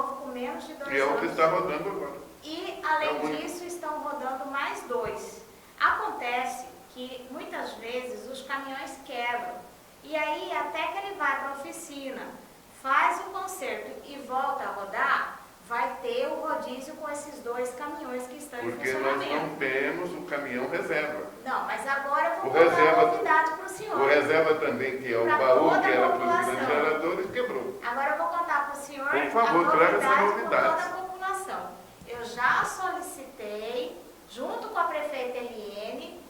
novo com menos de 2 anos. E é o que está rodando agora. E, além disso, estão rodando mais 2. Acontece que, muitas vezes, os caminhões quebram. E aí, até que ele vai para a oficina, faz o conserto e volta a rodar, vai ter o rodízio com esses 2 caminhões que estão em funcionamento. Porque nós não temos o caminhão reserva. Não, mas agora eu vou contar uma novidade para o senhor. O reserva também, que é o baú, que era para os grandes geradores, quebrou. Agora eu vou contar para o senhor por favor, traga essa novidade para toda a população. Eu já solicitei, junto com a prefeita Eliene,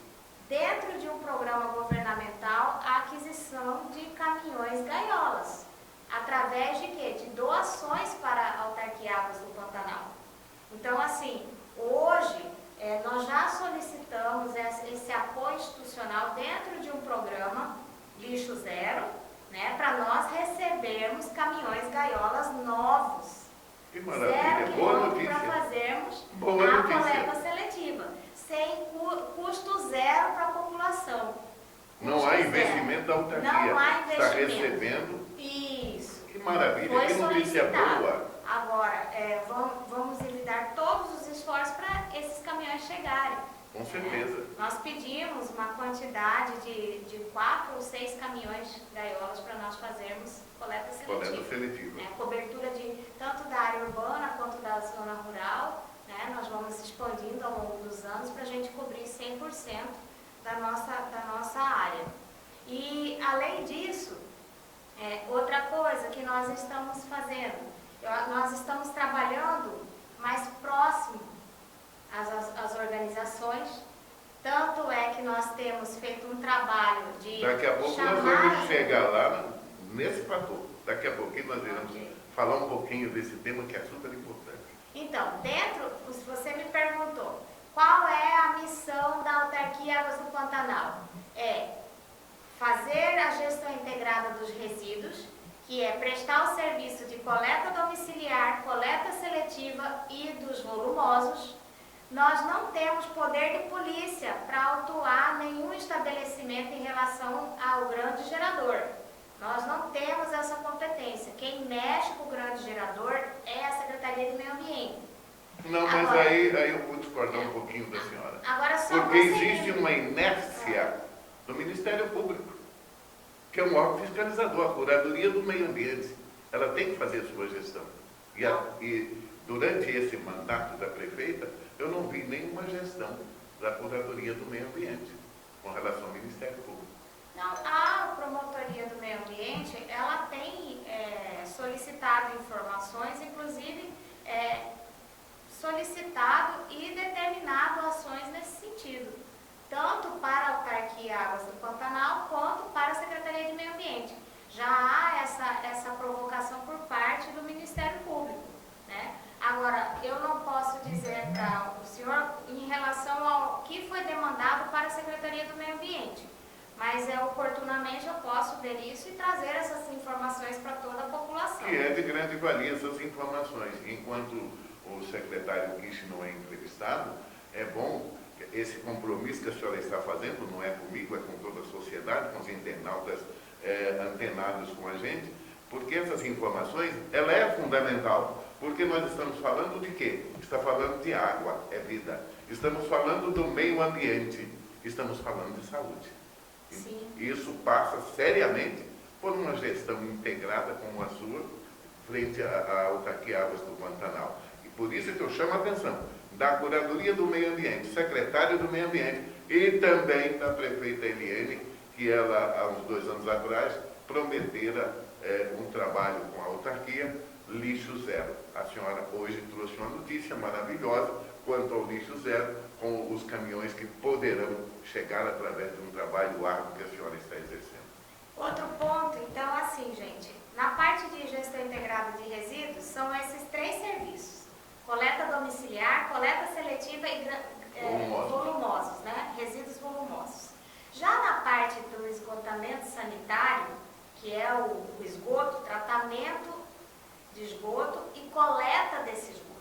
dentro de um programa governamental, a aquisição de caminhões gaiolas. Através de quê? De doações para a Autarquia Águas do Pantanal. Então, assim, hoje nós já solicitamos esse apoio institucional dentro de um programa Lixo Zero, né, para nós recebermos caminhões gaiolas novos. Que maravilha, boa notícia. Para fazermos boa a notícia. coleta seletiva, sem custo zero para a população. Não há investimento da autarquia. Não há investimento. Está recebendo. Isso. Que maravilha, Foi que notícia boa. Agora, vamos evitar todos os esforços para esses caminhões chegarem. Com certeza. Nós pedimos uma quantidade de 4 ou 6 caminhões gaiolas para nós fazermos coleta seletiva. Cobertura tanto da área urbana quanto da zona rural. Né? Nós vamos expandindo ao longo dos anos para a gente cobrir 100% da nossa área. E, além disso, outra coisa que nós estamos fazendo, nós estamos trabalhando mais próximo às organizações, tanto é que nós temos feito um trabalho de Daqui a pouco nós vamos chegar lá nesse fator. Daqui a pouquinho nós iremos falar um pouquinho desse tema que é super importante. Então, se você me perguntou, qual é a missão da Autarquia Águas do Pantanal? É fazer a gestão integrada dos resíduos, que é prestar o serviço de coleta domiciliar, coleta seletiva e dos volumosos. Nós não temos poder de polícia para autuar nenhum estabelecimento em relação ao grande gerador. Nós não temos essa competência. Quem mexe com o grande gerador é a Secretaria de Meio Ambiente. Não, mas agora, aí eu vou discordar um pouquinho da senhora. Agora, só porque existe uma inércia do Ministério Público, que é um órgão fiscalizador, a Curadoria do Meio Ambiente. Ela tem que fazer a sua gestão. E durante esse mandato da prefeita, eu não vi nenhuma gestão da Curadoria do Meio Ambiente com relação ao Ministério Público. Não, a Promotoria do Meio Ambiente, ela tem solicitado informações, inclusive solicitado e determinado ações nesse sentido, tanto para a Autarquia Águas do Pantanal, quanto para a Secretaria de Meio Ambiente. Já há essa provocação por parte do Ministério Público, né? Agora, eu não posso dizer para o senhor em relação ao que foi demandado para a Secretaria do Meio Ambiente, mas oportunamente eu posso ver isso e trazer essas informações para toda a população. E é de grande valia essas informações. Enquanto o secretário Kish não é entrevistado, é bom esse compromisso que a senhora está fazendo, não é comigo, é com toda a sociedade, com os internautas antenados com a gente, porque essas informações, ela é fundamental, porque nós estamos falando de quê? Está falando de água, é vida. Estamos falando do meio ambiente, estamos falando de saúde. Sim. Isso passa seriamente por uma gestão integrada como a sua, frente à Autarquia Águas do Pantanal. E por isso que eu chamo a atenção da Curadoria do Meio Ambiente, secretário do Meio Ambiente e também da prefeita Eliene, que ela, há uns 2 anos atrás, prometera um trabalho com a autarquia, lixo zero. A senhora hoje trouxe uma notícia maravilhosa quanto ao lixo zero, com os caminhões que poderão chegar através de um trabalho árduo que a senhora está exercendo. Outro ponto, então, assim, gente, na parte de gestão integrada de resíduos, são esses 3 serviços: coleta domiciliar, coleta seletiva e volumosos, né? Resíduos volumosos. Já na parte do esgotamento sanitário, que é o esgoto, tratamento de esgoto e coleta desse esgoto.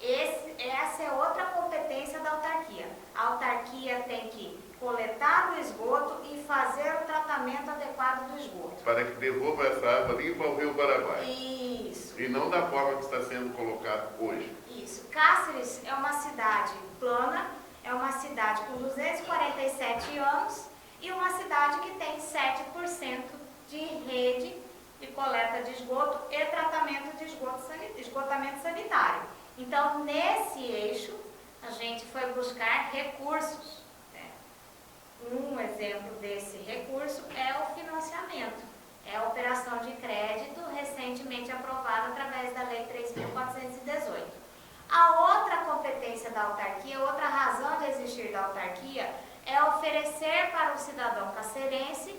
Essa é outra competência da autarquia. A autarquia tem que coletar o esgoto e fazer o tratamento adequado do esgoto. Para que devolva essa água limpa ao Rio Paraguai. Isso. E não da forma que está sendo colocado hoje. Isso. Cáceres é uma cidade plana, é uma cidade com 247 anos e uma cidade que tem 7% de rede de coleta de esgoto e tratamento de esgotamento sanitário. Então, nesse eixo, a gente foi buscar recursos. Um exemplo desse recurso é o financiamento, é a operação de crédito recentemente aprovada através da Lei 3.418. A outra competência da autarquia, outra razão de existir da autarquia, é oferecer para o cidadão cacerense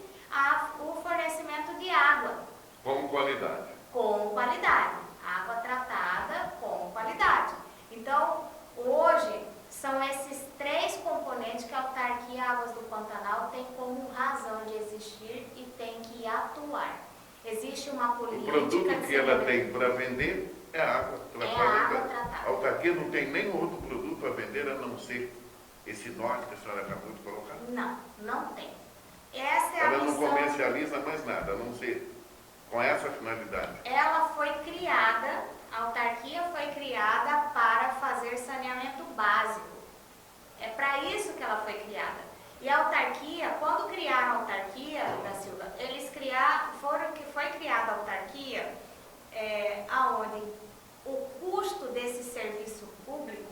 o fornecimento de água. Com qualidade. Com qualidade. Água tratada com qualidade. Então, hoje, são esses três componentes que a autarquia Águas do Pantanal tem como razão de existir e tem que atuar. Existe uma política... O produto que ela tem para vender é a água tratada. É a água tratada. A autarquia não tem nenhum outro produto para vender a não ser esse norte que a senhora acabou de colocar. Não, não tem. Essa é a missão. Ela não comercializa mais nada, a não ser com essa finalidade. Ela foi criada, a autarquia foi criada para fazer saneamento básico. É para isso que ela foi criada. E a autarquia, quando criaram a autarquia, da Silva, eles foi criada a autarquia aonde o custo desse serviço público,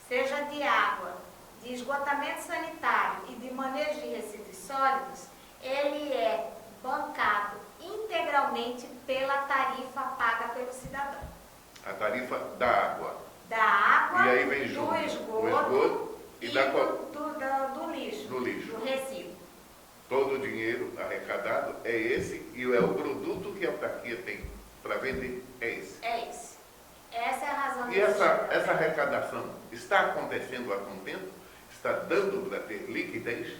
seja de água, de esgotamento sanitário e de manejo de resíduos sólidos, ele é bancado integralmente pela tarifa paga pelo cidadão. A tarifa da água. Da água, e aí vem junto, do esgoto e do lixo, do resíduo. Todo o dinheiro arrecadado é esse e é o produto que a autarquia tem para vender. É esse. É esse. Essa é a razão. E essa arrecadação está acontecendo a contento? Está dando para ter liquidez?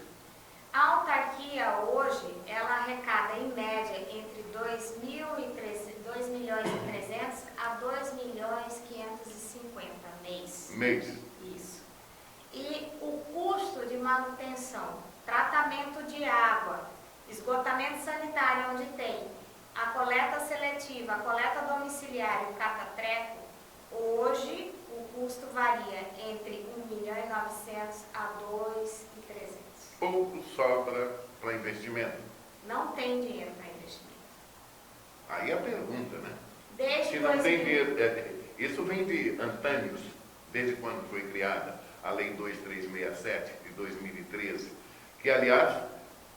A autarquia hoje, ela arrecada em média entre 2.300.000 a 2.550.000 mês. Isso. E o custo de manutenção, tratamento de água, esgotamento sanitário onde tem a coleta seletiva, a coleta domiciliar e o catatreco, hoje o custo varia entre 1.900.000 a 2.300.000. Pouco sobra para investimento. Não tem dinheiro para investimento. Aí a pergunta, né? Desde se não tem dinheiro, isso vem de antânios, desde quando foi criada a Lei 2367 de 2013, que aliás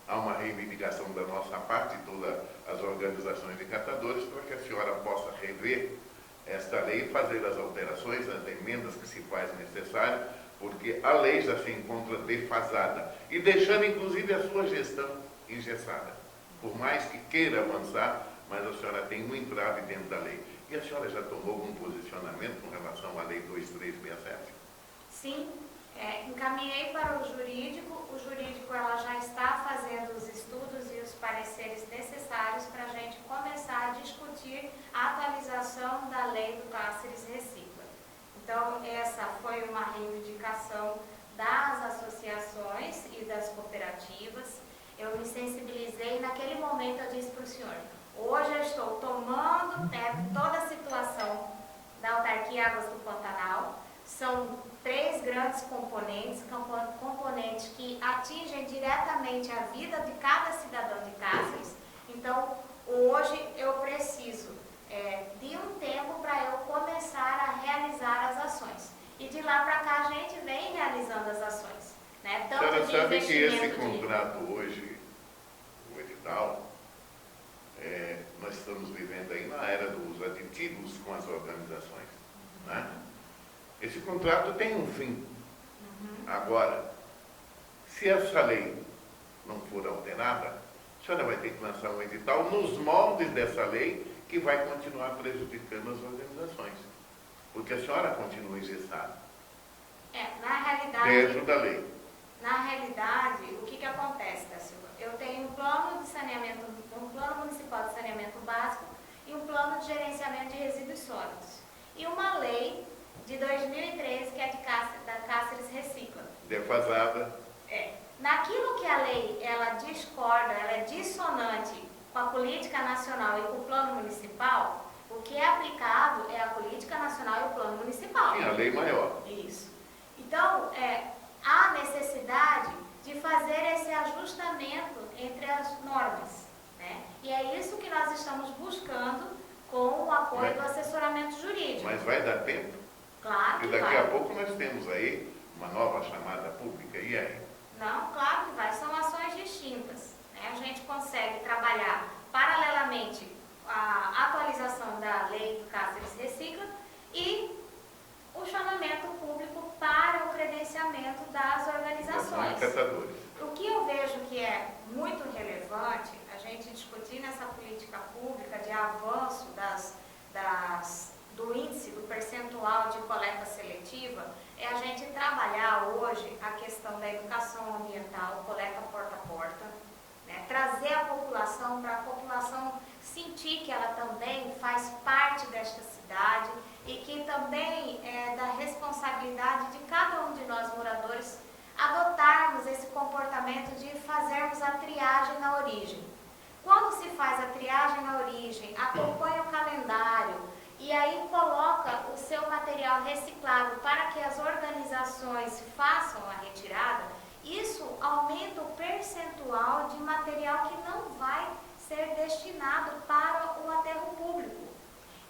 há uma reivindicação da nossa parte, todas as organizações de catadores, para que a senhora possa rever esta lei e fazer as alterações, as emendas que se faz necessário, porque a lei já se encontra defasada e deixando inclusive a sua gestão engessada. Por mais que queira avançar, mas a senhora tem um entrave dentro da lei. E a senhora já tomou algum posicionamento com relação à lei 2367? Sim, encaminhei para o jurídico ela já está fazendo os estudos e os pareceres necessários para a gente começar a discutir a atualização da lei do Cáceres Recicla. Então, essa foi uma reivindicação das associações e das cooperativas. Eu me sensibilizei, naquele momento eu disse para o senhor, hoje eu estou tomando toda a situação da autarquia Águas do Pantanal. São 3 grandes componentes que atingem diretamente a vida de cada cidadão de Cáceres. Então, hoje eu preciso de um tempo para eu começar a realizar as ações. E de lá para cá a gente vem realizando as ações. Né? Tanto a senhora sabe que esse contrato hoje, o edital, nós estamos vivendo aí na era dos aditivos com as organizações. Né? Esse contrato tem um fim. Agora, se essa lei não for alterada, a senhora vai ter que lançar um edital nos moldes dessa lei que vai continuar prejudicando as organizações. Porque a senhora continua engessada. Na realidade... Dentro da lei. Na realidade, o que acontece, da Silva? Eu tenho um plano de saneamento, um plano municipal de saneamento básico e um plano de gerenciamento de resíduos sólidos. E uma lei de 2013, que é da Cáceres Recicla. Defasada. naquilo que a lei ela discorda, ela é dissonante com a política nacional e com o plano municipal, o que é aplicado é a política nacional e o plano municipal. Sim, a lei maior. Isso. Então, há necessidade de fazer esse ajustamento entre as normas, né? E é isso que nós estamos buscando com o apoio do assessoramento jurídico. Mas vai dar tempo? Claro que vai. Porque daqui a pouco nós temos aí uma nova chamada pública, e aí? Não, claro que vai. São ações distintas, né? A gente consegue trabalhar paralelamente a atualização da lei do Cáceres Recicla e o chamamento público para o credenciamento das organizações. O que eu vejo que é muito relevante a gente discutir nessa política pública de avanço do índice, do percentual de coleta seletiva, é a gente trabalhar hoje a questão da educação ambiental, coleta porta a porta, né? Trazer a população para a população sentir que ela também faz parte desta cidade e que também é da responsabilidade de cada um de nós moradores adotarmos esse comportamento de fazermos a triagem na origem. Quando se faz a triagem na origem, acompanha o calendário e aí coloca o seu material reciclável para que as organizações façam a retirada, isso aumenta o percentual de material que não vai ser destinado para o aterro público.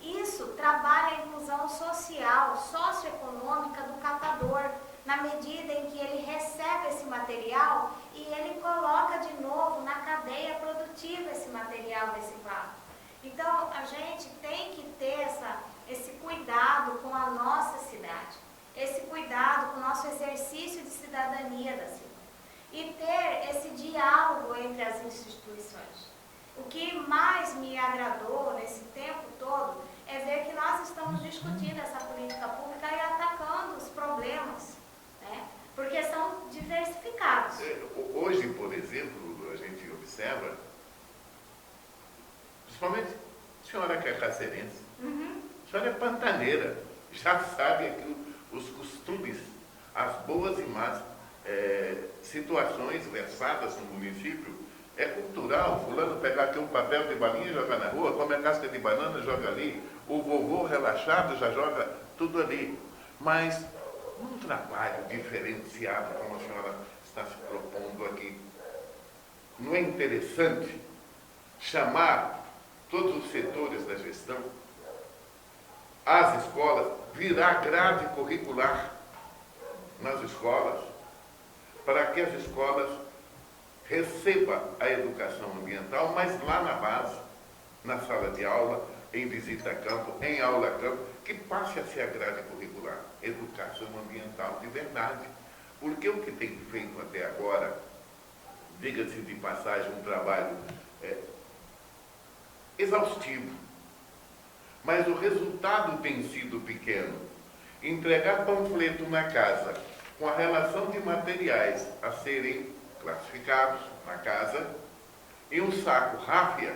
Isso trabalha a inclusão social, socioeconômica do catador, na medida em que ele recebe esse material e ele coloca de novo na cadeia produtiva esse material reciclado. Então, a gente tem que ter esse cuidado com a nossa cidade, esse cuidado com o nosso exercício de cidadania da cidade e ter esse diálogo entre as instituições. O que mais me agradou nesse tempo todo é ver que nós estamos discutindo essa política pública e atacando os problemas, né? Porque são diversificados. Hoje, por exemplo, a gente observa, principalmente a senhora que é cacerense, a senhora é pantaneira, já sabe aqui os costumes, as boas e más situações versadas no município. É cultural, fulano pegar aqui um papel de balinha e jogar na rua, come a casca de banana, joga ali, o vovô relaxado já joga tudo ali. Mas um trabalho diferenciado, como a senhora está se propondo aqui, não é interessante chamar todos os setores da gestão, as escolas, virar grade curricular nas escolas, para que as escolas receba a educação ambiental, mas lá na base, na sala de aula, em visita a campo, em aula a campo, que passe a ser a grade curricular, educação ambiental de verdade. Porque o que tem feito até agora, diga-se de passagem, um trabalho exaustivo, mas o resultado tem sido pequeno. Entregar panfleto na casa com a relação de materiais a serem classificados na casa, e um saco ráfia,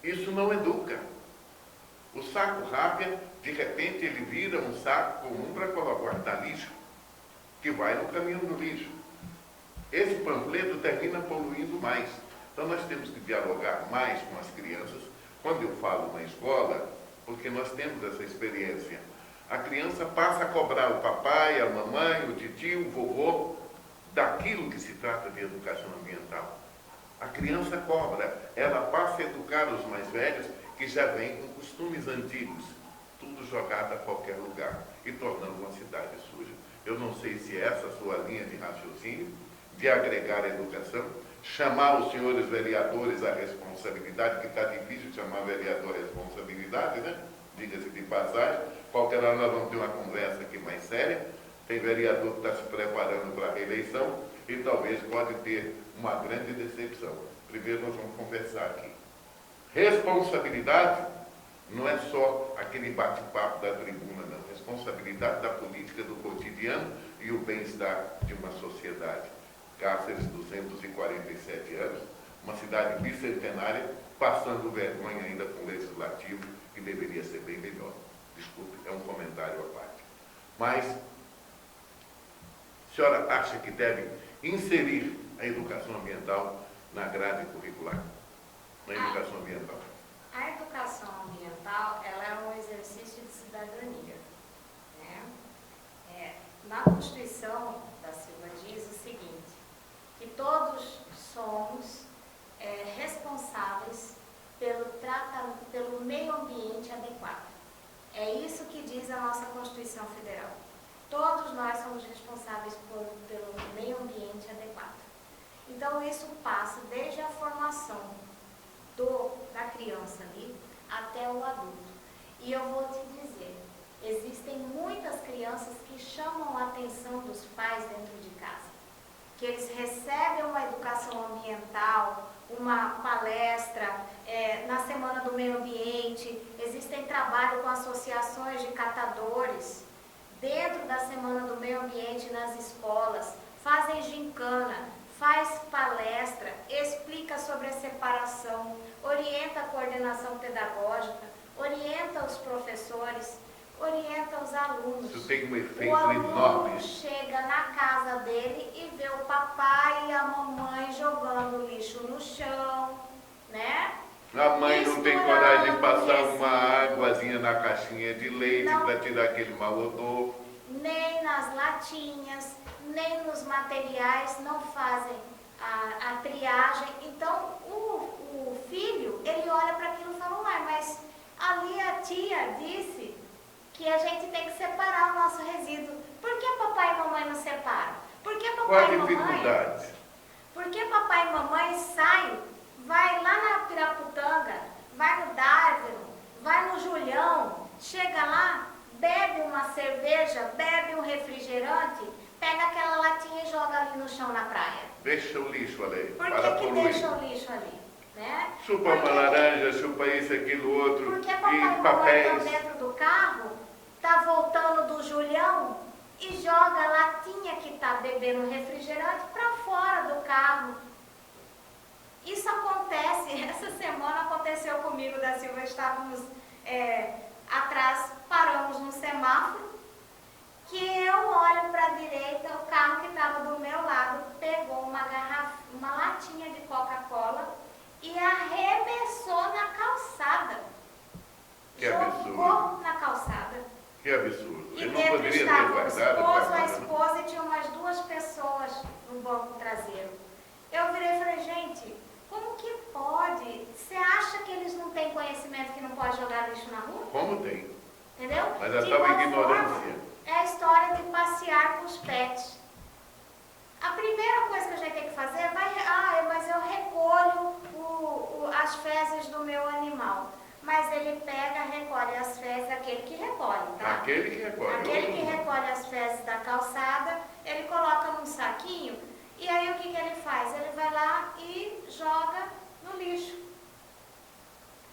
isso não educa. O saco ráfia, de repente, ele vira um saco comum para guardar lixo, que vai no caminho do lixo. Esse panfleto termina poluindo mais. Então nós temos que dialogar mais com as crianças. Quando eu falo na escola, porque nós temos essa experiência, a criança passa a cobrar o papai, a mamãe, o titio, o vovô, daquilo que se trata de educação ambiental. A criança cobra, ela passa a educar os mais velhos que já vêm com costumes antigos, tudo jogado a qualquer lugar e tornando uma cidade suja. Eu não sei se é essa a sua linha de raciocínio, de agregar a educação, chamar os senhores vereadores à responsabilidade, que está difícil chamar vereador à responsabilidade, né? Diga-se de passagem, qualquer hora nós vamos ter uma conversa aqui mais séria. Tem vereador que está se preparando para a reeleição e talvez pode ter uma grande decepção. Primeiro nós vamos conversar aqui. Responsabilidade não é só aquele bate-papo da tribuna, não. Responsabilidade da política do cotidiano e o bem-estar de uma sociedade. Cáceres, 247 anos, uma cidade bicentenária, passando vergonha ainda com o legislativo, que deveria ser bem melhor. Desculpe, é um comentário à parte. Mas a senhora acha que deve inserir a educação ambiental na grade curricular, na educação ambiental? A educação ambiental, ela é um exercício de cidadania, né? Na Constituição da Silva diz o seguinte, que todos somos responsáveis pelo meio ambiente adequado. É isso que diz a nossa Constituição Federal. Todos nós somos responsáveis pelo meio ambiente adequado. Então, isso passa desde a formação da criança ali até o adulto. E eu vou te dizer, existem muitas crianças que chamam a atenção dos pais dentro de casa, que eles recebem uma educação ambiental, uma palestra, na Semana do Meio Ambiente, existem trabalho com associações de catadores, dentro da Semana do Meio Ambiente nas escolas, fazem gincana, faz palestra, explica sobre a separação, orienta a coordenação pedagógica, orienta os professores, orienta os alunos. Isso tem um efeito enorme. O aluno chega na casa dele e vê o papai e a mamãe jogando lixo no chão, né? A mãe não tem coragem de passar uma águazinha na caixinha de leite para tirar aquele mau odor. Nem nas latinhas, nem nos materiais, não fazem a triagem. Então, o filho, ele olha para aquilo e fala, uai, mas ali a tia disse que a gente tem que separar o nosso resíduo. Por que papai e mamãe não separam? Por que papai e mamãe? Por que papai e mamãe saem, vai lá na Piraputanga, vai no Dárvelo, vai no Julião, chega lá, bebe uma cerveja, bebe um refrigerante, pega aquela latinha e joga ali no chão na praia? Deixa o lixo ali. Por que deixa o lixo ali? Né? Chupa uma laranja, chupa isso, aquilo, outro. Porque papai e mamãe estão dentro do carro, tá voltando do Julião e joga a latinha que está bebendo refrigerante para fora do carro. Isso acontece, essa semana aconteceu comigo, da Silva, estávamos atrás, paramos no semáforo, que eu olho para a direita, o carro que estava do meu lado pegou uma latinha de Coca-Cola e arremessou na calçada. Que absurdo. Jogou na calçada. Que absurdo. E Ele não dentro poderia estava ter o esposo, guardado, a esposa e tinha umas 2 pessoas no banco traseiro. Eu virei e falei, gente, como que pode? Você acha que eles não têm conhecimento que não pode jogar lixo na rua? Como tem? Entendeu? Mas a tal ignorância. É a história de passear com os pets. A primeira coisa que a gente tem que fazer é, mas eu recolho as fezes do meu animal. Mas ele pega, recolhe as fezes daquele que recolhe, tá? Aquele que recolhe. Aquele que recolhe as fezes da calçada, ele coloca num saquinho e aí o que ele faz? Ele vai lá e joga no lixo.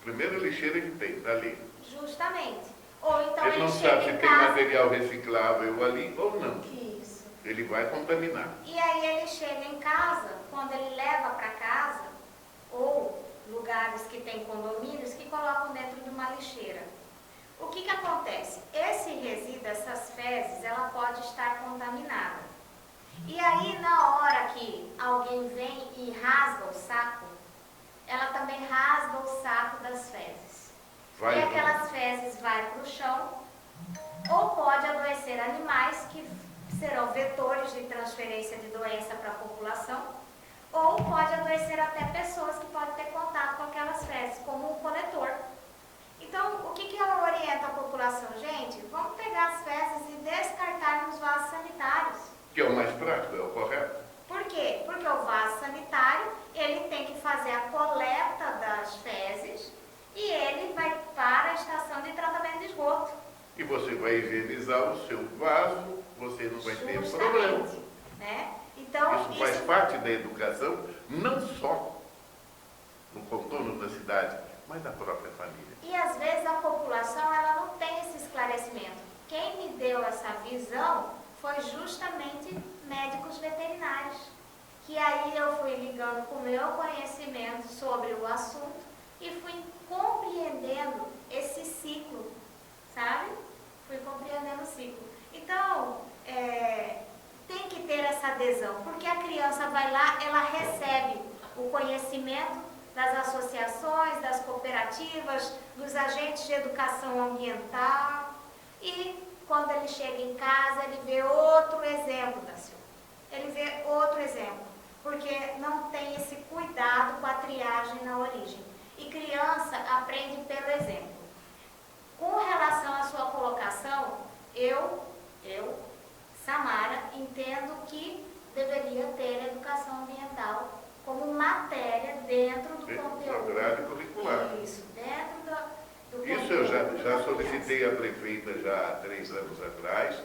Primeira lixeira que tem, tá ali. Justamente. Ou então ele não sabe se tem material reciclável ali ou não. Isso. Ele vai contaminar. E aí ele chega em casa, quando ele leva para casa, ou lugares que tem condomínios, que colocam dentro de uma lixeira. O que acontece? Esse resíduo, essas fezes, ela pode estar contaminada. E aí, na hora que alguém vem e rasga o saco, ela também rasga o saco das fezes. E aquelas fezes vão para o chão, ou pode adoecer animais que serão vetores de transferência de doença para a população, ou pode adoecer até pessoas que podem ter contato com aquelas fezes, como um coletor. Então, o que ela orienta a população? Gente, vamos pegar as fezes e descartar nos vasos sanitários. Que é o mais prático, é o correto. Por quê? Porque o vaso sanitário, ele tem que fazer a coleta das fezes e ele vai para a estação de tratamento de esgoto. E você vai higienizar o seu vaso, você não vai ter problema. Né? Então, isso faz parte da educação, não só no contorno da cidade, mas da própria família. E às vezes a população ela não tem esse esclarecimento. Quem me deu essa visão foi justamente médicos veterinários. Que aí eu fui ligando com o meu conhecimento sobre o assunto e fui compreendendo esse ciclo, sabe? Fui compreendendo o ciclo. Então, tem que ter essa essa adesão? Porque a criança vai lá, ela recebe o conhecimento das associações, das cooperativas, dos agentes de educação ambiental e quando ele chega em casa ele vê outro exemplo da Silva. Ele vê outro exemplo, porque não tem esse cuidado com a triagem na origem. E criança aprende pelo exemplo. Com relação à sua colocação, eu, Samara, entendo que deveria ter educação ambiental como matéria dentro do conteúdo. Grade curricular. Isso, dentro do conteúdo. Isso eu já solicitei à prefeita já há 3 anos atrás,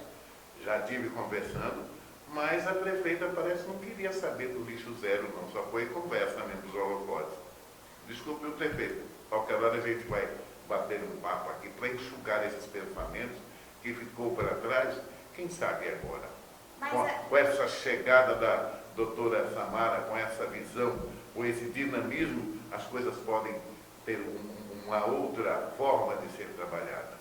já tive conversando, mas a prefeita parece que não queria saber do lixo zero, não, só foi conversa mesmo dos holofotes. Desculpe o prefeito, qualquer hora a gente vai bater um papo aqui para enxugar esses pensamentos que ficou para trás, quem sabe agora. Com essa chegada da doutora Samara, com essa visão, com esse dinamismo, as coisas podem ter uma outra forma de ser trabalhada.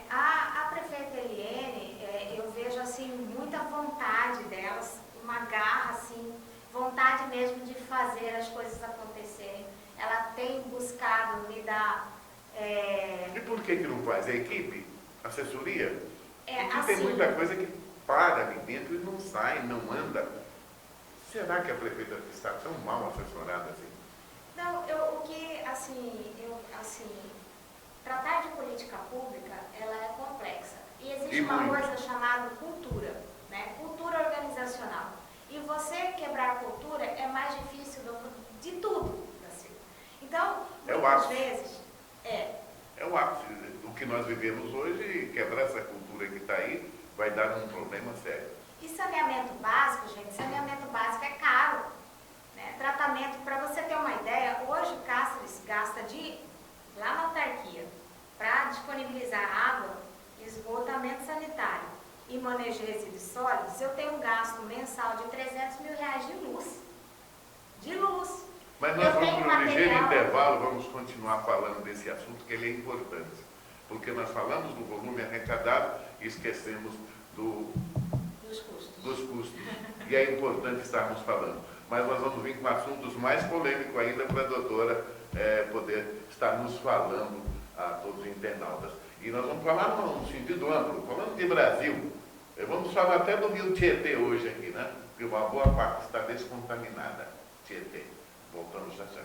A prefeita Eliene, eu vejo assim muita vontade delas, uma garra assim, vontade mesmo de fazer as coisas acontecerem. Ela tem buscado lidar. E por que não faz? A equipe? Assessoria? Assim, tem muita coisa que para ali dentro e não sai, não anda. Será que a prefeita está tão mal assessorada assim? Não, tratar de política pública, ela é complexa. E existe uma coisa chamada cultura, né? Cultura organizacional. E você quebrar a cultura é mais difícil de tudo, Brasil. Então, muitas vezes... É o ápice. O que nós vivemos hoje, quebrar essa cultura que está aí, vai dar um problema sério. E saneamento básico, gente, saneamento básico é caro. Né? Tratamento, para você ter uma ideia, hoje Cáceres gasta lá na autarquia, para disponibilizar água, esgotamento sanitário e manejo de resíduos sólidos, eu tenho um gasto mensal de R$300 mil de luz. De luz. Mas nós vamos para um ligeiro intervalo, vamos continuar falando desse assunto, que ele é importante. Porque nós falamos do volume arrecadado e esquecemos dos custos. E é importante estarmos falando. Mas nós vamos vir com assuntos mais polêmicos ainda para a doutora poder estar nos falando a todos os internautas. E nós vamos falar no sentido amplo, falando de Brasil. Vamos falar até do rio Tietê hoje aqui, né? Porque uma boa parte está descontaminada. Tietê. Voltamos já já.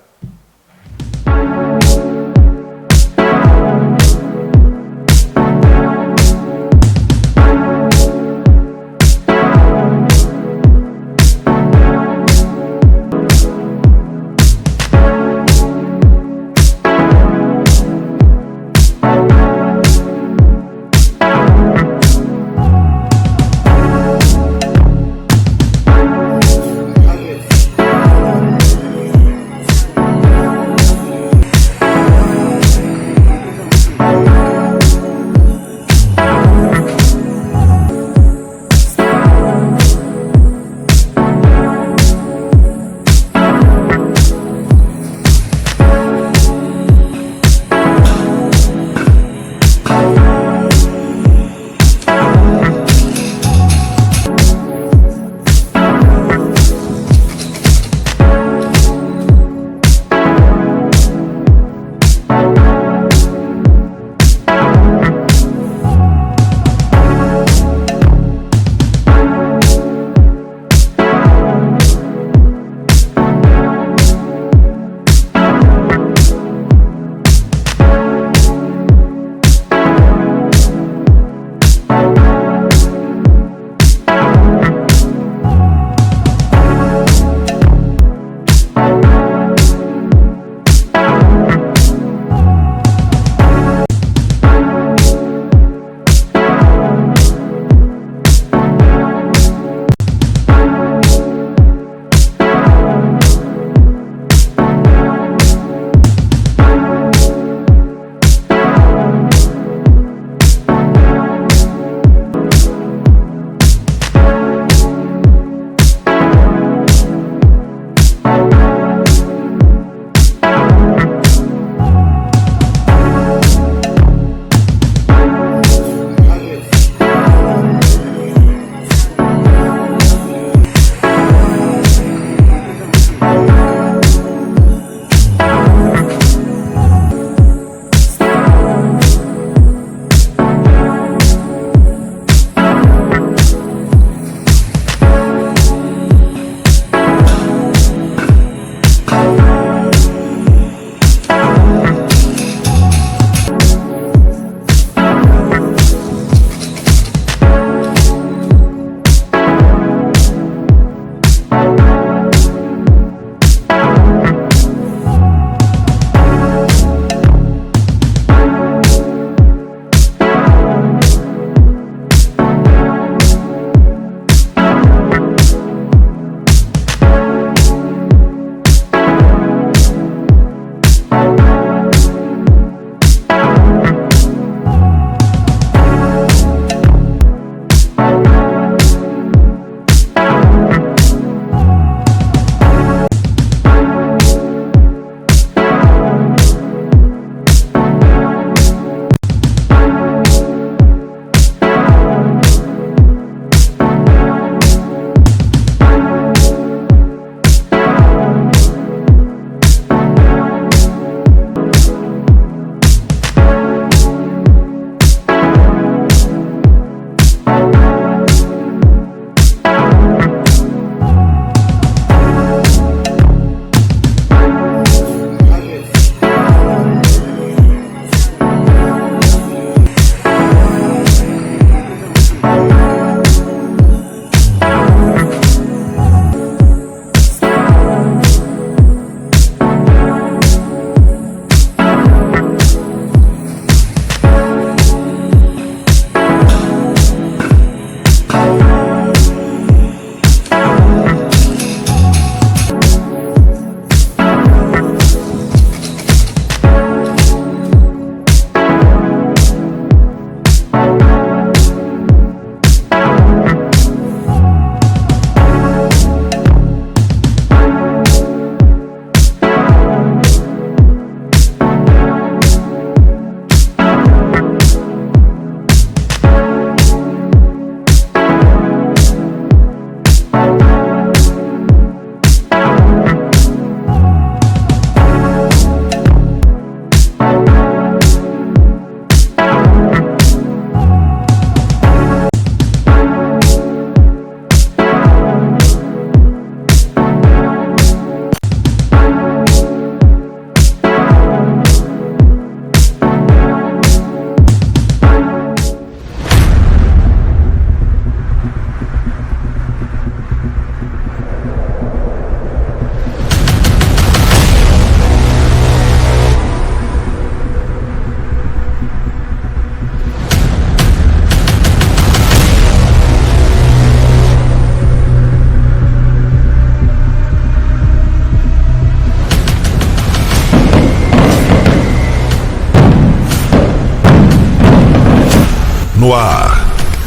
No ar,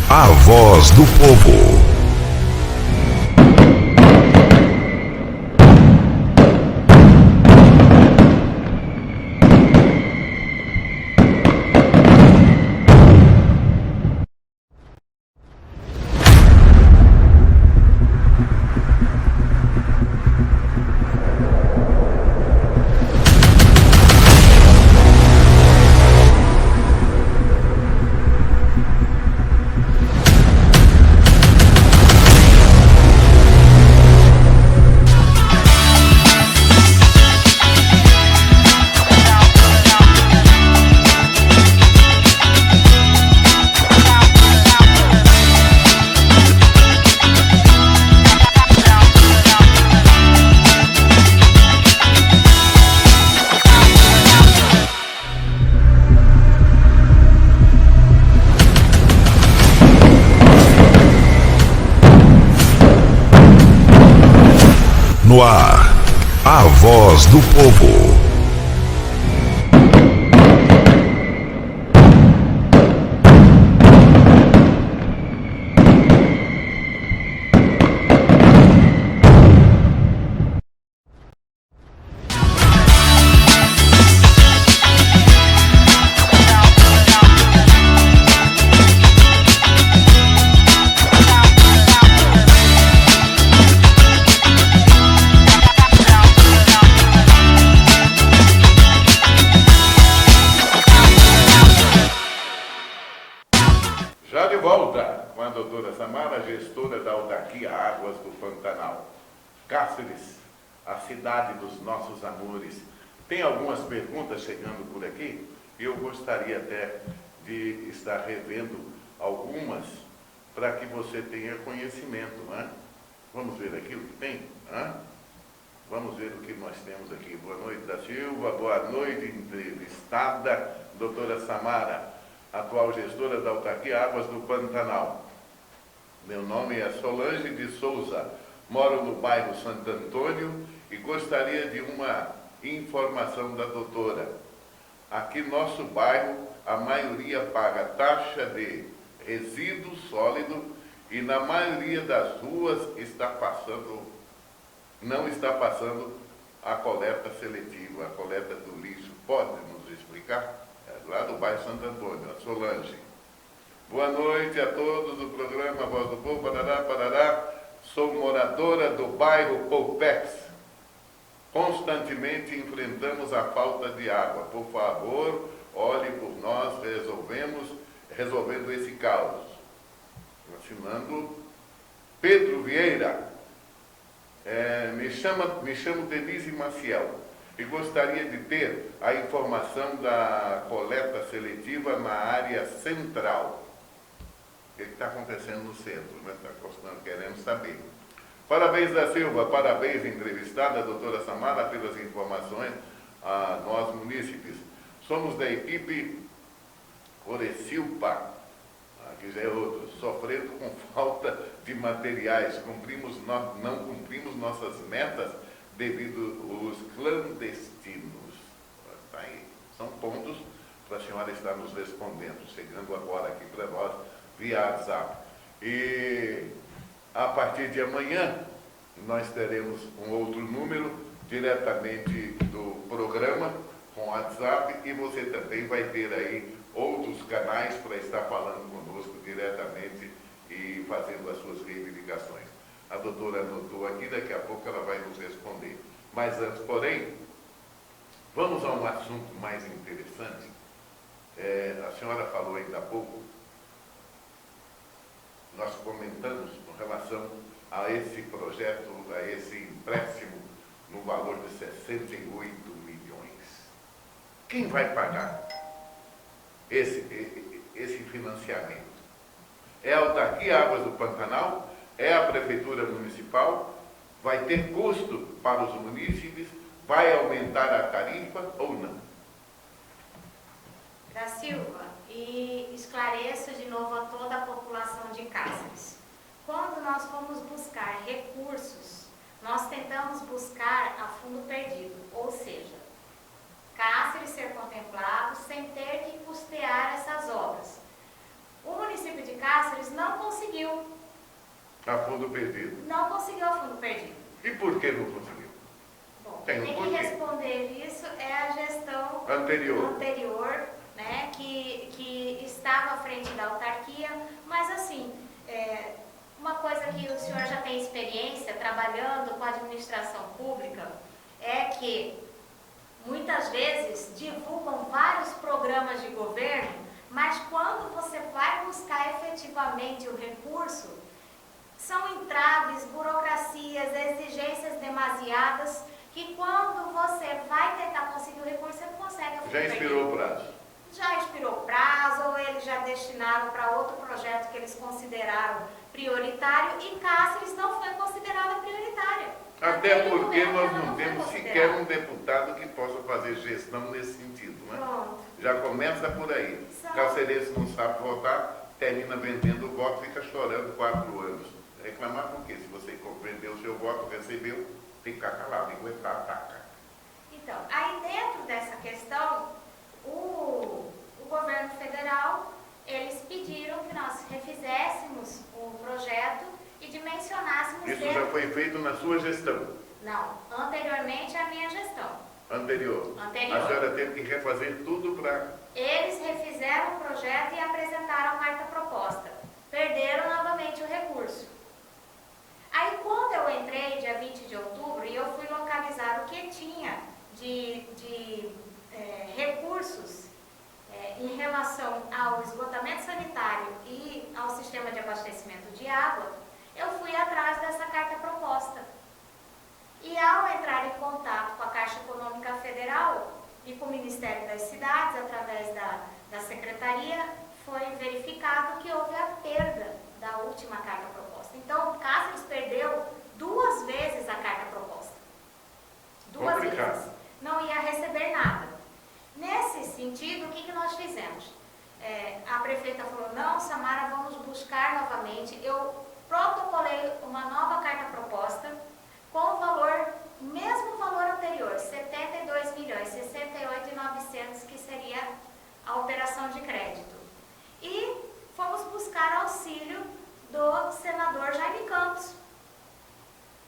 a voz do povo. No ar, a voz do povo. Já de volta com a doutora Samara, gestora da autarquia Águas do Pantanal. Cáceres, a cidade dos nossos amores. Tem algumas perguntas chegando por aqui. Eu gostaria até de estar revendo algumas para que você tenha conhecimento, né? Vamos ver aqui o que tem? Né? Vamos ver o que nós temos aqui. Boa noite, da Silva. Boa noite, entrevistada, doutora Samara, atual gestora da autarquia Águas do Pantanal. Meu nome é Solange de Souza, moro no bairro Santo Antônio e gostaria de uma informação da doutora. Aqui no nosso bairro, a maioria paga taxa de resíduo sólido e na maioria das ruas não está passando a coleta seletiva, a coleta do lixo. Pode nos explicar? Lá do bairro Santo Antônio, a Solange. Boa noite a todos do programa Voz do Povo, parará, parará. Sou moradora do bairro Poupex. Constantemente enfrentamos a falta de água. Por favor, olhe por nós, resolvendo esse caos. Assinando Pedro Vieira. Me chamo Denise Maciel e gostaria de ter a informação da coleta seletiva na área central. O que está acontecendo no centro, né? Está querendo saber. Parabéns da Silva, parabéns entrevistada, doutora Samara, pelas informações a nós munícipes. Somos da equipe Corecilpa, aqui já é outro, sofrendo com falta de materiais, não cumprimos nossas metas devido aos clandestinos. Tá aí. São pontos para a senhora estar nos respondendo, chegando agora aqui para nós via WhatsApp. E a partir de amanhã nós teremos um outro número diretamente do programa com WhatsApp e você também vai ter aí outros canais para estar falando conosco diretamente e fazendo as suas reivindicações. A doutora anotou aqui, daqui a pouco ela vai nos responder. Mas antes, porém, vamos a um assunto mais interessante. A senhora falou ainda há pouco, nós comentamos com relação a esse projeto, a esse empréstimo no valor de 68 milhões. Quem vai pagar esse financiamento? É a autarquia Águas do Pantanal? É a Prefeitura Municipal? Vai ter custo para os munícipes? Vai aumentar a tarifa ou não? Da Silva, e esclareço de novo a toda a população de Cáceres. Quando nós fomos buscar recursos, nós tentamos buscar a fundo perdido, ou seja, Cáceres ser contemplado sem ter que custear essas obras. O município A fundo perdido. Não conseguiu a fundo perdido. E por que não conseguiu? Bom, Tem quem tem que responder isso é a gestão anterior, né, que estava à frente da autarquia, mas assim, uma coisa que o senhor já tem experiência trabalhando com a administração pública é que muitas vezes divulgam vários programas de governo, mas quando você vai buscar efetivamente o recurso, são entraves, burocracias, exigências demasiadas, que quando você vai tentar conseguir o recurso, você não consegue. Já expirou o prazo? Já expirou o prazo, ou eles já destinaram para outro projeto que eles consideraram prioritário, e Cáceres não foi considerada prioritária. Até porque nós não temos sequer um deputado que possa fazer gestão nesse sentido, né? Pronto. Já começa por aí. Cáceres não sabe votar, termina vendendo o voto, fica chorando 4 anos. Reclamar por quê? Se você compreendeu o seu voto, recebeu, tem que ficar calado, aguentar a taca. Então, aí dentro dessa questão, o governo federal, eles pediram que nós refizéssemos o projeto e dimensionássemos... Isso já foi feito na sua gestão? Não, anteriormente à minha gestão. Anterior. A senhora teve que refazer tudo para... Eles refizeram o projeto e apresentaram a carta proposta. Perderam novamente o recurso. Aí quando eu entrei, dia 20 de outubro, e eu fui localizar o que tinha de recursos em relação ao esgotamento sanitário e ao sistema de abastecimento de água, eu fui atrás dessa carta proposta. E ao entrar em contato com a Caixa Econômica Federal e com o Ministério das Cidades, através da Secretaria, foi verificado que houve a perda da última carta proposta. Então, o Cáceres perdeu 2 vezes a carta proposta. 2 vezes. Não ia receber nada. Nesse sentido, o que nós fizemos? A prefeita falou, não, Samara, vamos buscar novamente. Eu protocolei uma nova carta proposta com o valor, mesmo valor anterior, 72 milhões, 68.900, que seria a operação de crédito. E fomos buscar auxílio do senador Jaime Campos.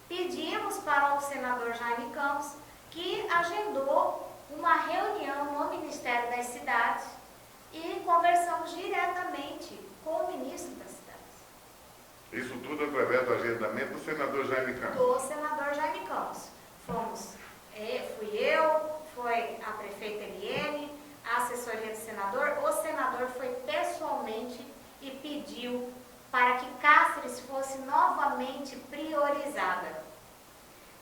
Pedimos para o senador Jaime Campos que agendou uma reunião no Ministério das Cidades e conversamos diretamente com o ministro das Cidades. Isso tudo através do agendamento do senador Jaime Campos? Do senador Jaime Campos. Fui eu, foi a prefeita Eliene, a assessoria do senador. O senador foi pessoalmente e pediu para que Cáceres fosse novamente priorizada.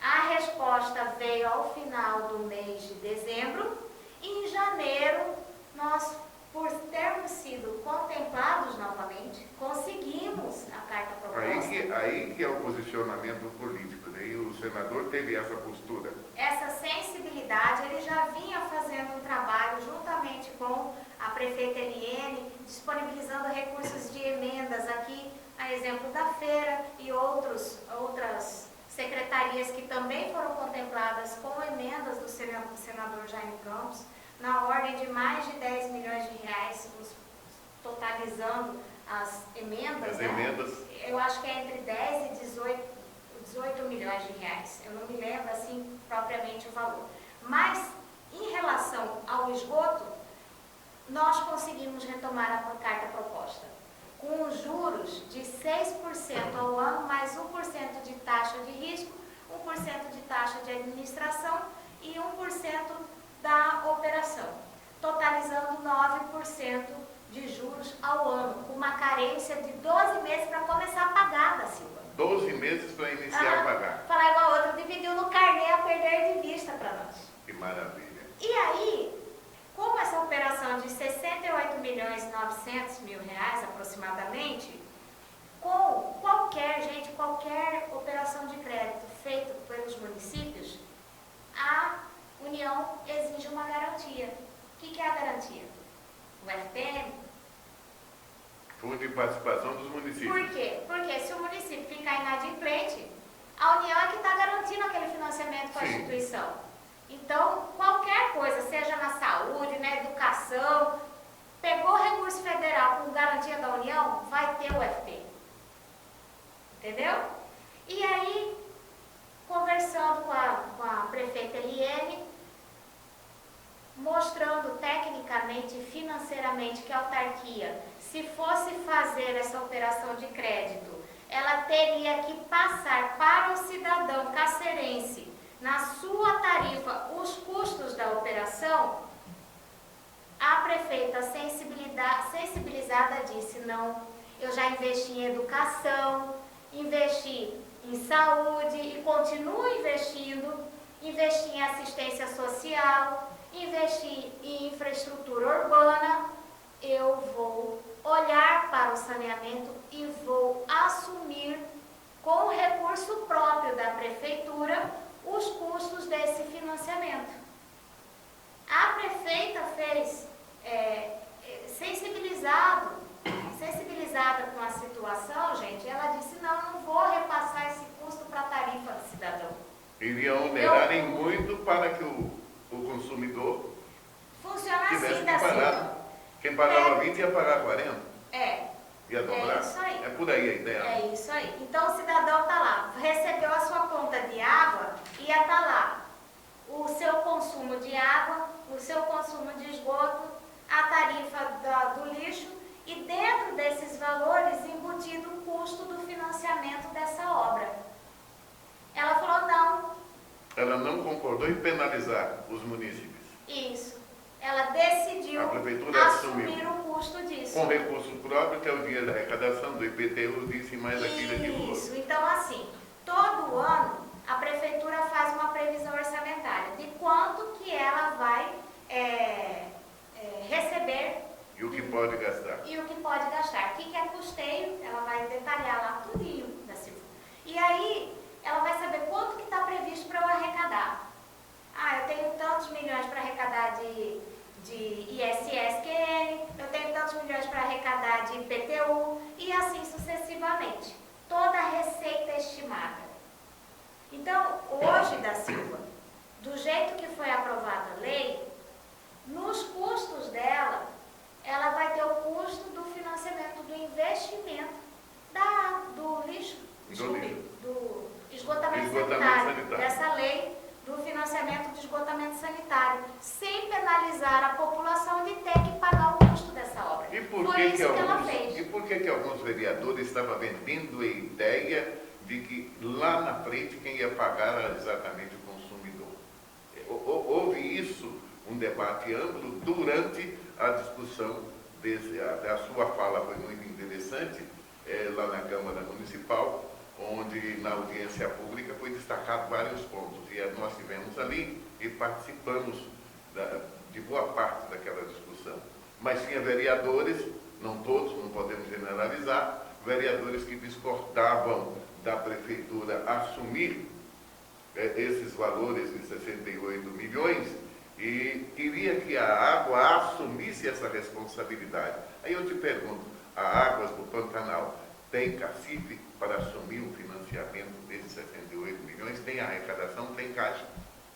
A resposta veio ao final do mês de dezembro e em janeiro nós, por termos sido contemplados novamente, conseguimos a carta proposta. Aí que é o posicionamento político, né? E o senador teve essa postura. Essa sensibilidade, ele já vinha fazendo um trabalho juntamente com a prefeita Eliene, disponibilizando recursos de emendas aqui, a exemplo da feira e outras secretarias que também foram contempladas com emendas do senador Jaime Campos, na ordem de mais de 10 milhões de reais, totalizando as emendas. Eu acho que é entre 10 e 18 milhões de reais. Eu não me lembro assim propriamente o valor. Mas, em relação ao esgoto, nós conseguimos retomar a carta proposta com juros de 6% ao ano, mais 1% de taxa de risco, 1% de taxa de administração e 1% da operação, totalizando 9% de juros ao ano, com uma carência de 12 meses para começar a pagar, da Silva. 12 meses para iniciar a pagar. Falar igual a outra, dividiu no carnê a perder de vista para nós. Que maravilha. E aí, como essa operação de 68 milhões e 900 mil reais aproximadamente, com qualquer operação de crédito feita pelos municípios, a União exige uma garantia. O que é a garantia? O FPM. Fundo de participação dos municípios. Por quê? Porque se o município ficar inadimplente, a União é que está garantindo aquele financiamento com a instituição. Então, qualquer coisa, seja na saúde, na educação, pegou recurso federal com garantia da União, vai ter o FP. Entendeu? autarquia, se fosse fazer essa operação de crédito, ela teria que passar para o cidadão cacerense, na sua tarifa, os custos da operação, a prefeita sensibilizada disse, não, eu já investi em educação, investi em saúde e continuo investindo, investi em assistência social, investi em infraestrutura urbana, eu vou olhar para o saneamento e vou assumir com recurso próprio da prefeitura os custos desse financiamento. A prefeita fez sensibilizada com a situação, gente, ela disse, não vou repassar esse custo para a tarifa do cidadão. Iria onerar em muito para que o consumidor funciona tivesse assim, que pagar. Quem pagava 20 ia pagar 40. Ia dobrar. É isso aí. É por aí a ideia. É isso aí. Então o cidadão está lá, recebeu a sua conta de água, ia estar lá o seu consumo de água, o seu consumo de esgoto, a tarifa do lixo e dentro desses valores embutido o custo do financiamento dessa obra. Ela falou não. Ela não concordou em penalizar os munícipes. Isso. Ela decidiu assumir o custo disso. Com recurso próprio, que é o dinheiro da arrecadação do IPTU, disse mais aquilo aqui. Isso. Então, assim, todo ano a prefeitura faz uma previsão orçamentária de quanto que ela vai receber. E o que pode gastar. E o que pode gastar. O que é custeio, ela vai detalhar lá tudinho da Silva. E aí, ela vai saber quanto que está previsto para eu arrecadar. Eu tenho tantos milhões para arrecadar de ISSQN, eu tenho tantos milhões para arrecadar de IPTU e assim sucessivamente. Toda a receita estimada. Então, hoje, da Silva, do jeito que foi aprovada a lei, nos custos dela, ela vai ter o custo do financiamento do investimento do lixo, do esgotamento sanitário, dessa lei do financiamento de esgotamento sanitário, sem penalizar a população de ter que pagar o custo dessa obra. E por que alguns vereadores estavam vendendo a ideia de que lá na frente quem ia pagar era exatamente o consumidor? Houve isso, um debate amplo durante a discussão a sua fala foi muito interessante lá na Câmara Municipal, onde na audiência pública foi destacado vários pontos e nós estivemos ali e participamos de boa parte daquela discussão. Mas tinha vereadores, não todos, não podemos generalizar, vereadores que discordavam da prefeitura assumir esses valores de 68 milhões e queria que a água assumisse essa responsabilidade. Aí eu te pergunto, a Águas do Pantanal tem cacife para assumir o financiamento desses 68 milhões? Tem arrecadação? Tem caixa?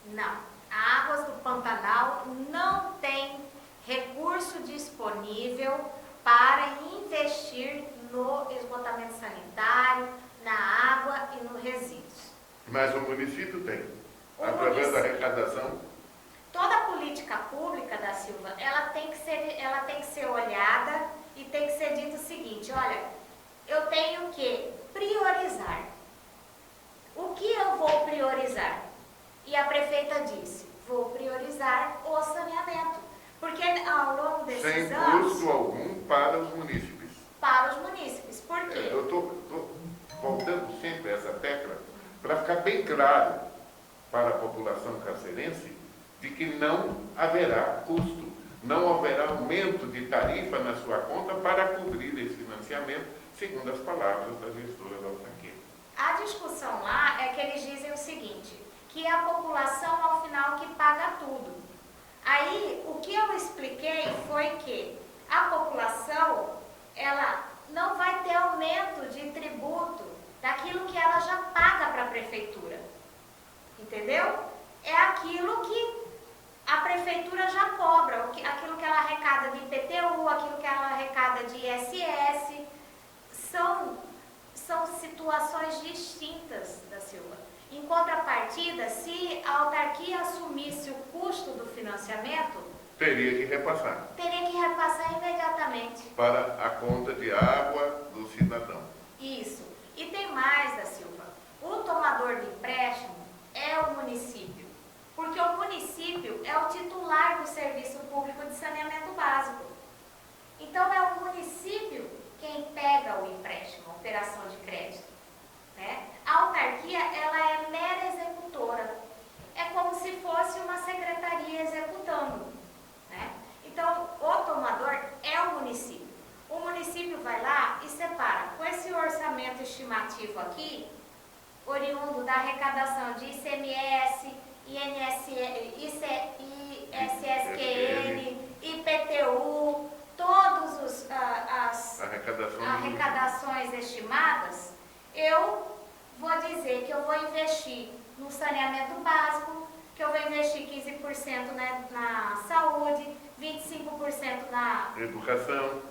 Não. A Águas do Pantanal não tem recurso disponível para investir no esgotamento sanitário, na água e no resíduos. Mas o município tem. Através da arrecadação? Toda política pública, da Silva, ela tem que ser olhada e tem que ser dito o seguinte, olha, eu tenho que priorizar. O que eu vou priorizar? E a prefeita disse, vou priorizar o saneamento. Porque ao longo desses anos... Sem custo algum para os munícipes. Para os munícipes. Por quê? Eu estou voltando sempre a essa tecla para ficar bem claro para a população cacerense de que não haverá custo, não haverá aumento de tarifa na sua conta para cobrir esse financiamento, segundo as palavras da gestora da autarquia. A discussão lá é que eles dizem o seguinte, que é a população ao final que paga tudo. Aí, o que eu expliquei foi que a população, ela não vai ter aumento de tributo daquilo que ela já paga para a prefeitura. Entendeu? É aquilo que a prefeitura já cobra, aquilo que ela arrecada de IPTU, aquilo que ela arrecada de ISS. São situações distintas, da Silva. Em contrapartida, se a autarquia assumisse o custo do financiamento, Teria que repassar. Teria que repassar imediatamente. Para a conta de água do cidadão. Isso. E tem mais, da Silva. O tomador de empréstimo é o município. Porque o município é o titular do serviço público de saneamento básico. Então é o município quem pega o empréstimo, a operação de crédito. Né? A autarquia, ela é mera executora. É como se fosse uma secretaria executando. Né? Então, o tomador é o município. O município vai lá e separa. Com esse orçamento estimativo aqui, oriundo da arrecadação de ICMS, ISSQN, IPTU, todas as arrecadações estimadas, eu vou dizer que eu vou investir no saneamento básico, que eu vou investir 15% na saúde, 25% na educação,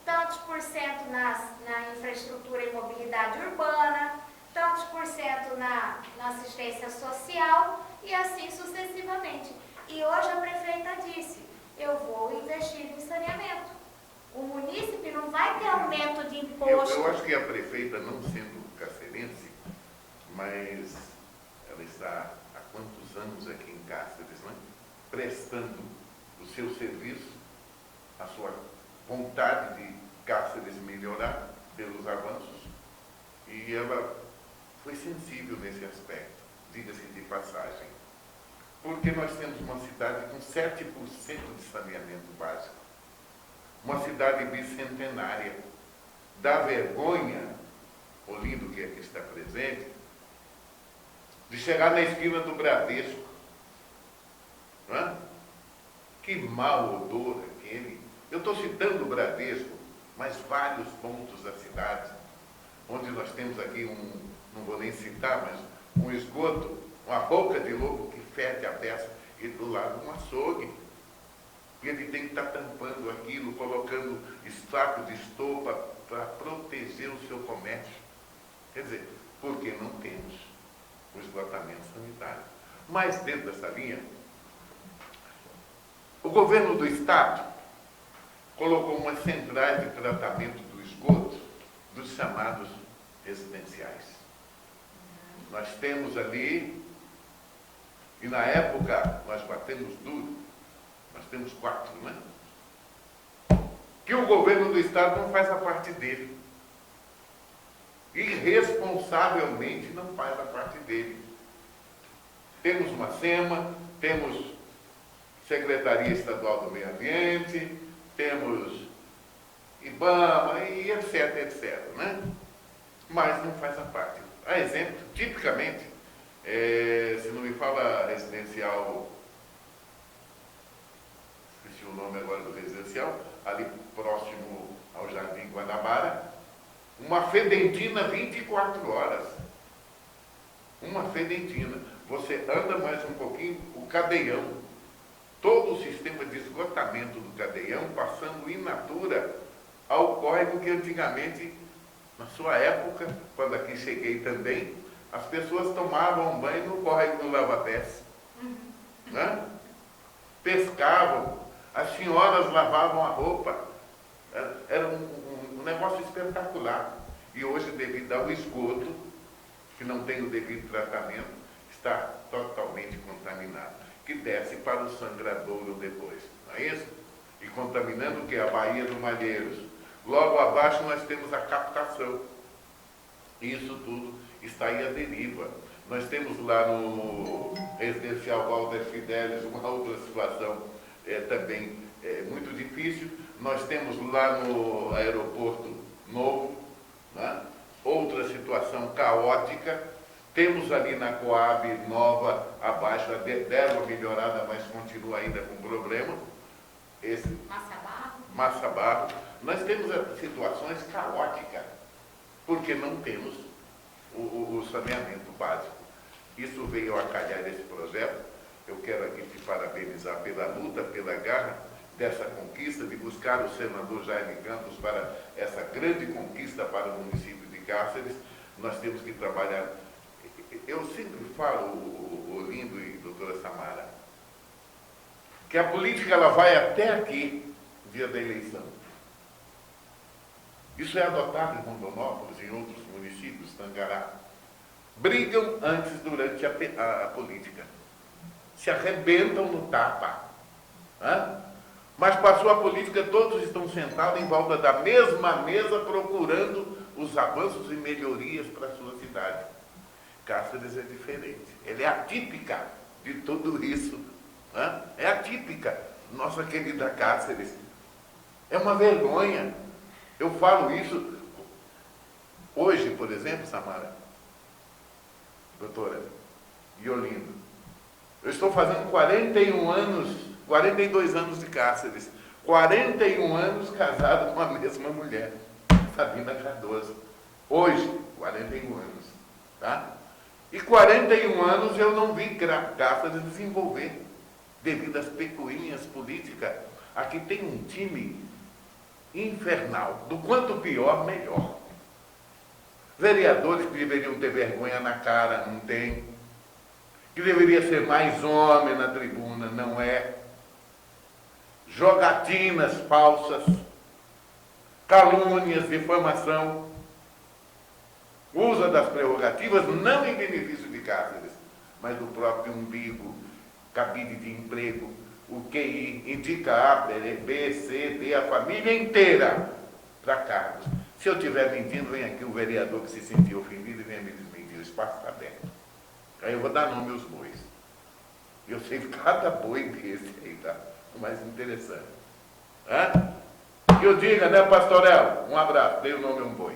tantos por cento na infraestrutura e mobilidade urbana, tantos por cento na assistência social e assim sucessivamente. E hoje a prefeita disse, eu vou investir em saneamento. O munícipe não vai ter aumento de imposto. Eu acho que a prefeita, não sendo cacerense, mas ela está há quantos anos aqui em Cáceres, né? Prestando o seu serviço, a sua vontade de Cáceres melhorar pelos avanços, e ela foi sensível nesse aspecto, diga-se de passagem, porque nós temos uma cidade com 7% de saneamento básico, uma cidade bicentenária. Dá vergonha, Olindo, que aqui está presente, de chegar na esquina do Bradesco. Não é? Que mau odor aquele. Eu estou citando o Bradesco, mas vários pontos da cidade, onde nós temos aqui não vou nem citar, mas um esgoto, uma boca de lobo que fede a beça, e do lado um açougue. E ele tem que estar tampando aquilo, colocando saco de estopa para proteger o seu comércio. Quer dizer, porque não temos o esgotamento sanitário. Mas dentro dessa linha, o governo do Estado colocou umas centrais de tratamento do esgoto dos chamados residenciais. Nós temos ali, e na época nós batemos duro, nós temos 4, né? Que o governo do Estado não faz a parte dele. Irresponsavelmente não faz a parte dele. Temos uma SEMA, temos Secretaria Estadual do Meio Ambiente, temos IBAMA e etc, etc, né? Mas não faz a parte. A exemplo, tipicamente, se não me fala residencial, esqueci o nome agora do residencial, ali próximo ao Jardim Guanabara, uma fedentina 24 horas. Uma fedentina. Você anda mais um pouquinho, o Cadeião, todo o sistema de esgotamento do Cadeião, passando in natura ao córrego que antigamente, na sua época, quando aqui cheguei também, as pessoas tomavam banho no córrego do Lava-Pés. Né? Pescavam, as senhoras lavavam a roupa. Era um negócio espetacular. E hoje, devido ao esgoto, que não tem o devido tratamento, está totalmente contaminado, que desce para o sangradouro depois, não é isso? E contaminando o que? A Baía do Malheiros. Logo abaixo nós temos a captação. Isso tudo está aí à deriva. Nós temos lá no residencial Walter Fidelis uma outra situação também muito difícil. Nós temos lá no aeroporto novo, né? Outra situação caótica. Temos ali na Coab nova, abaixo, deram uma melhorada, mas continua ainda com problema. Massa Barro. Nós temos situações caóticas, porque não temos o saneamento básico. Isso veio a calhar esse projeto. Eu quero aqui te parabenizar pela luta, pela garra dessa conquista, de buscar o senador Jaime Campos para essa grande conquista para o município de Cáceres. Nós temos que trabalhar. Eu sempre falo, Olindo e doutora Samara, que a política ela vai até aqui, dia da eleição. Isso é adotado em Rondonópolis e em outros municípios, Tangará. Brigam antes, durante a política. Se arrebentam no tapa. Mas passou a política, todos estão sentados em volta da mesma mesa, procurando os avanços e melhorias para a sua cidade. Cáceres é diferente. Ela é atípica de tudo isso. É atípica. Nossa querida Cáceres. É uma vergonha. Eu falo isso hoje, por exemplo, Samara, doutora Iolindo. Eu estou fazendo 42 anos de Cáceres. 41 anos casado com a mesma mulher, Sabina Cardoso. Hoje, 41 anos. Tá? E 41 anos eu não vi Cáceres desenvolver, devido às pecuinhas políticas. Aqui tem um time infernal. Do quanto pior, melhor. Vereadores que deveriam ter vergonha na cara, não tem. Que deveria ser mais homem na tribuna, não é. Jogatinas falsas, calúnias, difamação, usa das prerrogativas, não em benefício de Cáceres, mas do próprio umbigo, cabide de emprego, o QI, indica A, B, C, D, a família inteira para cargos. Se eu estiver mentindo, vem aqui o vereador que se sentiu ofendido e venha me desmentir, o espaço está aberto. Aí eu vou dar nome aos bois. Eu sei cada boi desse aí, tá? O mais interessante. Que eu diga, né, Pastorel? Um abraço, dei o nome a um boi.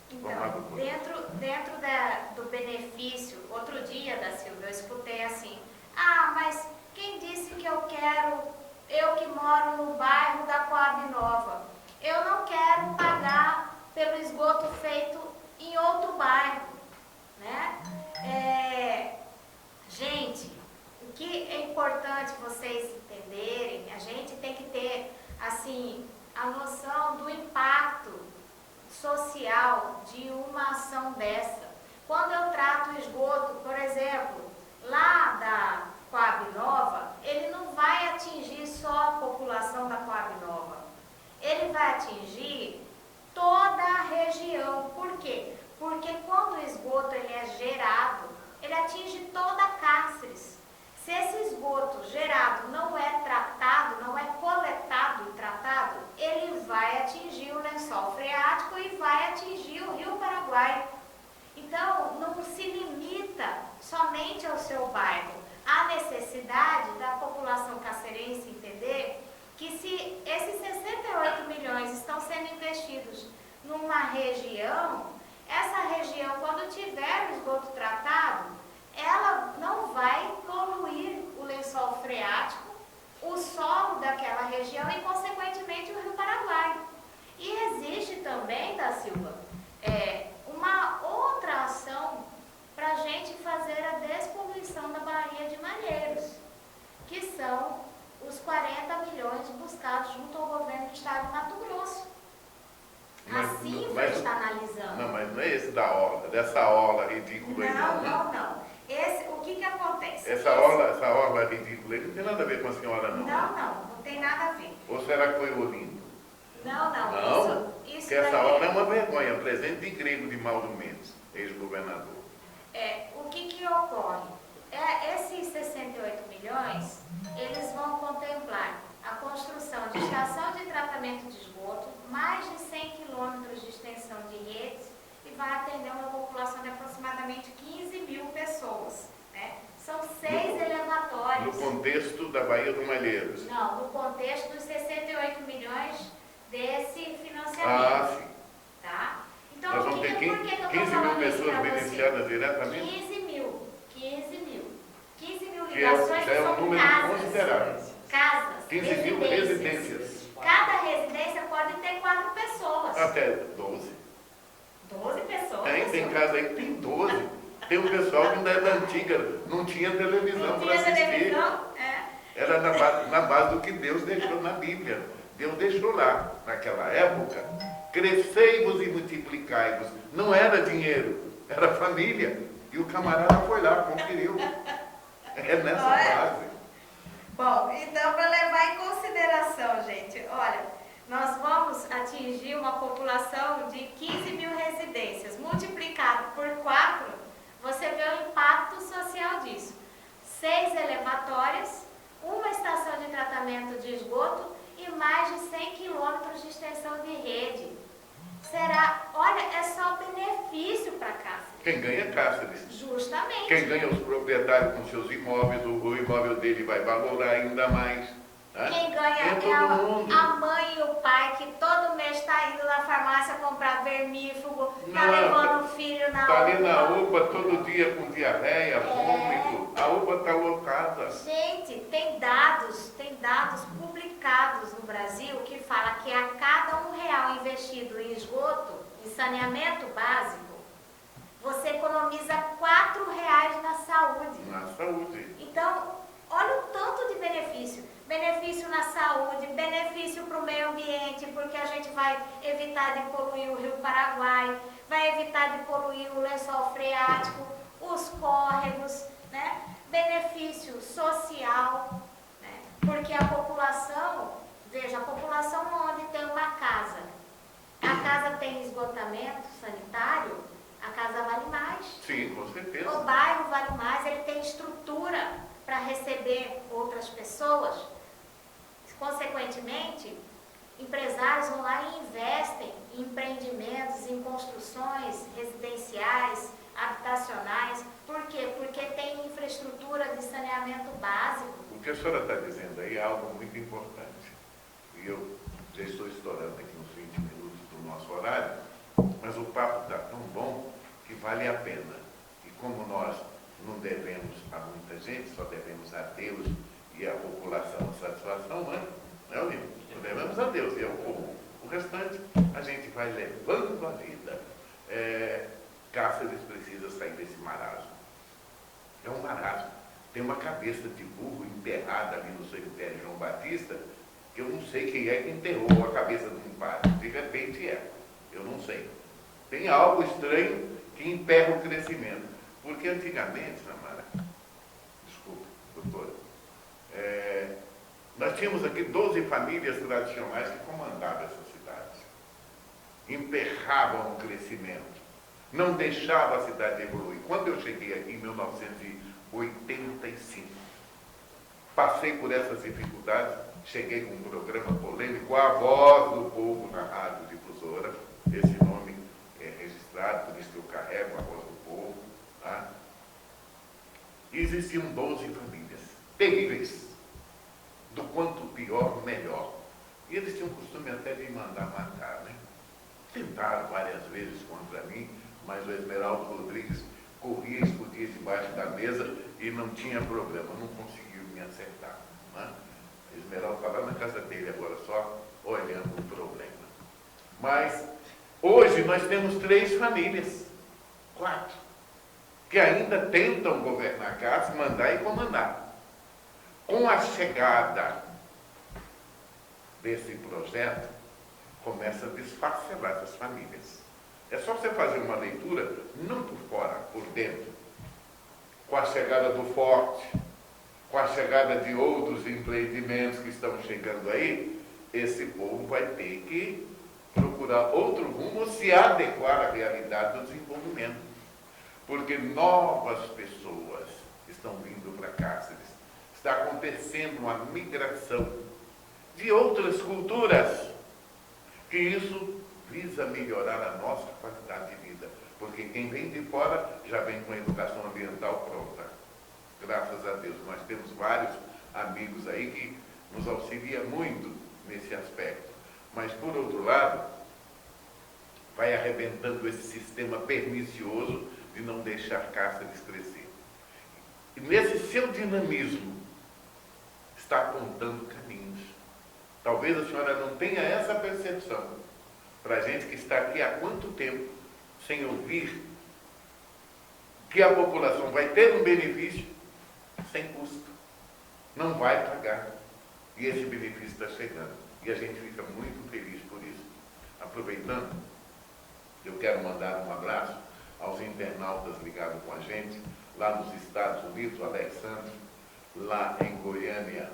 Então, dentro do benefício, outro dia, da Silvia, eu escutei assim, mas quem disse que eu que moro no bairro da Coab Nova, eu não quero pagar pelo esgoto feito em outro bairro, né? Gente, o que é importante vocês entenderem, a gente tem que ter, assim, a noção do impacto social de uma ação dessa. Quando eu trato o esgoto, por exemplo, lá da Coab Nova, ele não vai atingir só a população da Coab Nova. Ele vai atingir toda a região. Por quê? Porque quando o esgoto ele é gerado, ele atinge toda a Cáceres. Se esse esgoto gerado não é tratado, não é coletado e tratado, ele vai atingir o lençol freático e vai atingir o Rio Paraguai. Então, não se limita somente ao seu bairro. Há necessidade da população cacerense entender que se esses 68 milhões estão sendo investidos numa região, essa região, quando tiver o esgoto tratado, ela não vai poluir o lençol freático, o solo daquela região e, consequentemente, o Rio Paraguai. E existe também, da Silva, uma outra ação para a gente fazer a despoluição da Baía de Malheiros, que são os 40 milhões buscados junto ao governo do estado de Mato Grosso. Assim você está analisando. Não, mas não é esse da orla, dessa orla ridícula aí não. Não. O que acontece? Essa orla ridícula aí não tem nada a ver com a senhora, não. Não tem nada a ver. Ou será que foi o Olimpo? Não. Isso porque essa orla é uma vergonha, presente de grego de Mauro Mendes, ex-governador. O que ocorre? Esses 68 milhões, eles vão contemplar a construção de estação de tratamento de esgoto, mais de 100 quilômetros de extensão de redes, e vai atender uma população de aproximadamente 15 mil pessoas. Né? São 6 elevatórios. No contexto da Baía do Malheiros? Não, no contexto dos 68 milhões desse financiamento. Sim. Tá? Então, nós vamos ter 15 mil pessoas beneficiadas diretamente? 15 mil. 15 mil Que ligações é um são número casas. considerável. Casas. 15 mil residências. Cada residência pode ter 4 pessoas. Até 12. 12 pessoas? Tem casa aí que tem 12. Tem um pessoal que ainda é da antiga, não tinha televisão para assistir. Televisão? Era na base do que Deus deixou na Bíblia. Deus deixou lá, naquela época, crescei-vos e multiplicai-vos. Não era dinheiro, era família. E o camarada foi lá, conferiu. É nessa base. Bom, então, para levar em consideração, gente, olha, nós vamos atingir uma população de 15 mil residências. Multiplicado por 4, você vê o impacto social disso. 6 elevatórias, uma estação de tratamento de esgoto e mais de 100 quilômetros de extensão de rede. Será, olha, é só benefício para Cáceres. Quem ganha é Cáceres. Justamente. Quem ganha os proprietários com seus imóveis, o imóvel dele vai valorar ainda mais. Né? Quem ganha é a mãe e o pai, que todo mês está indo na farmácia comprar vermífugo, está levando o filho na UPA. Está ali na UPA todo dia com diarreia, vômito. A UPA está lotada. Gente, tem dados publicados no Brasil que fala que a cada R$1 investido em esgoto, em saneamento básico, você economiza R$4 na saúde. Na saúde. Então, olha o tanto de benefício. Benefício na saúde, benefício para o meio ambiente, porque a gente vai evitar de poluir o Rio Paraguai, vai evitar de poluir o lençol freático, os córregos, né? Benefício social, né? Porque a população, veja, a população onde tem uma casa, a casa tem esgotamento sanitário, a casa vale mais. Sim, com certeza. O bairro vale mais, ele tem estrutura para receber outras pessoas. Consequentemente, empresários vão lá e investem em empreendimentos, em construções residenciais, habitacionais. Por quê? Porque tem infraestrutura de saneamento básico. O que a senhora está dizendo aí é algo muito importante. E eu já estou estourando aqui uns 20 minutos do nosso horário, mas o papo está tão bom que vale a pena. E como nós não devemos a muita gente, só devemos a Deus e a população satisfação, né? Não, não devemos a Deus e ao povo. O restante a gente vai levando a vida. Cáceres precisa sair desse marasmo. É um marasmo. Tem uma cabeça de burro enterrada ali no cemitério João Batista, que eu não sei quem é que enterrou a cabeça de um padre. De repente eu não sei. Tem algo estranho que emperra o crescimento. Porque antigamente, Samara, desculpa, doutora, nós tínhamos aqui 12 famílias tradicionais que comandavam essas cidades. Emperravam o crescimento. Não deixavam a cidade evoluir. Quando eu cheguei aqui em 1985, passei por essas dificuldades, cheguei com um programa polêmico, A Voz do Povo, na Rádio Difusora. Esse nome é registrado, por isso que eu carrego A Voz do Povo. Tá? E existiam 12 famílias terríveis, do quanto pior, melhor. E eles tinham o costume até de mandar matar, né? Tentaram várias vezes contra mim, mas o Esmeraldo Rodrigues corria e escondia debaixo da mesa e não tinha problema, não conseguiu me acertar. Né? O Esmeraldo está lá na casa dele agora, só olhando o problema. Mas hoje nós temos 3 famílias, 4, que ainda tentam governar a casa, mandar e comandar. Com a chegada desse projeto, começa a desfacelar essas famílias. É só você fazer uma leitura, não por fora, por dentro. Com a chegada do Forte, com a chegada de outros empreendimentos que estão chegando aí, esse povo vai ter que procurar outro rumo, se adequar à realidade do desenvolvimento. Porque novas pessoas estão vindo para Cáceres. Está acontecendo uma migração de outras culturas, que isso visa melhorar a nossa qualidade de vida. Porque quem vem de fora já vem com a educação ambiental pronta. Graças a Deus. Nós temos vários amigos aí que nos auxiliam muito nesse aspecto. Mas, por outro lado, vai arrebentando esse sistema pernicioso de não deixar Cáceres crescer. E nesse seu dinamismo, está apontando caminhos. Talvez a senhora não tenha essa percepção. Para a gente que está aqui há quanto tempo sem ouvir que a população vai ter um benefício sem custo. Não vai pagar. E esse benefício está chegando. E a gente fica muito feliz por isso. Aproveitando, eu quero mandar um abraço aos internautas ligados com a gente, lá nos Estados Unidos, o Alexandre, lá em Goiânia,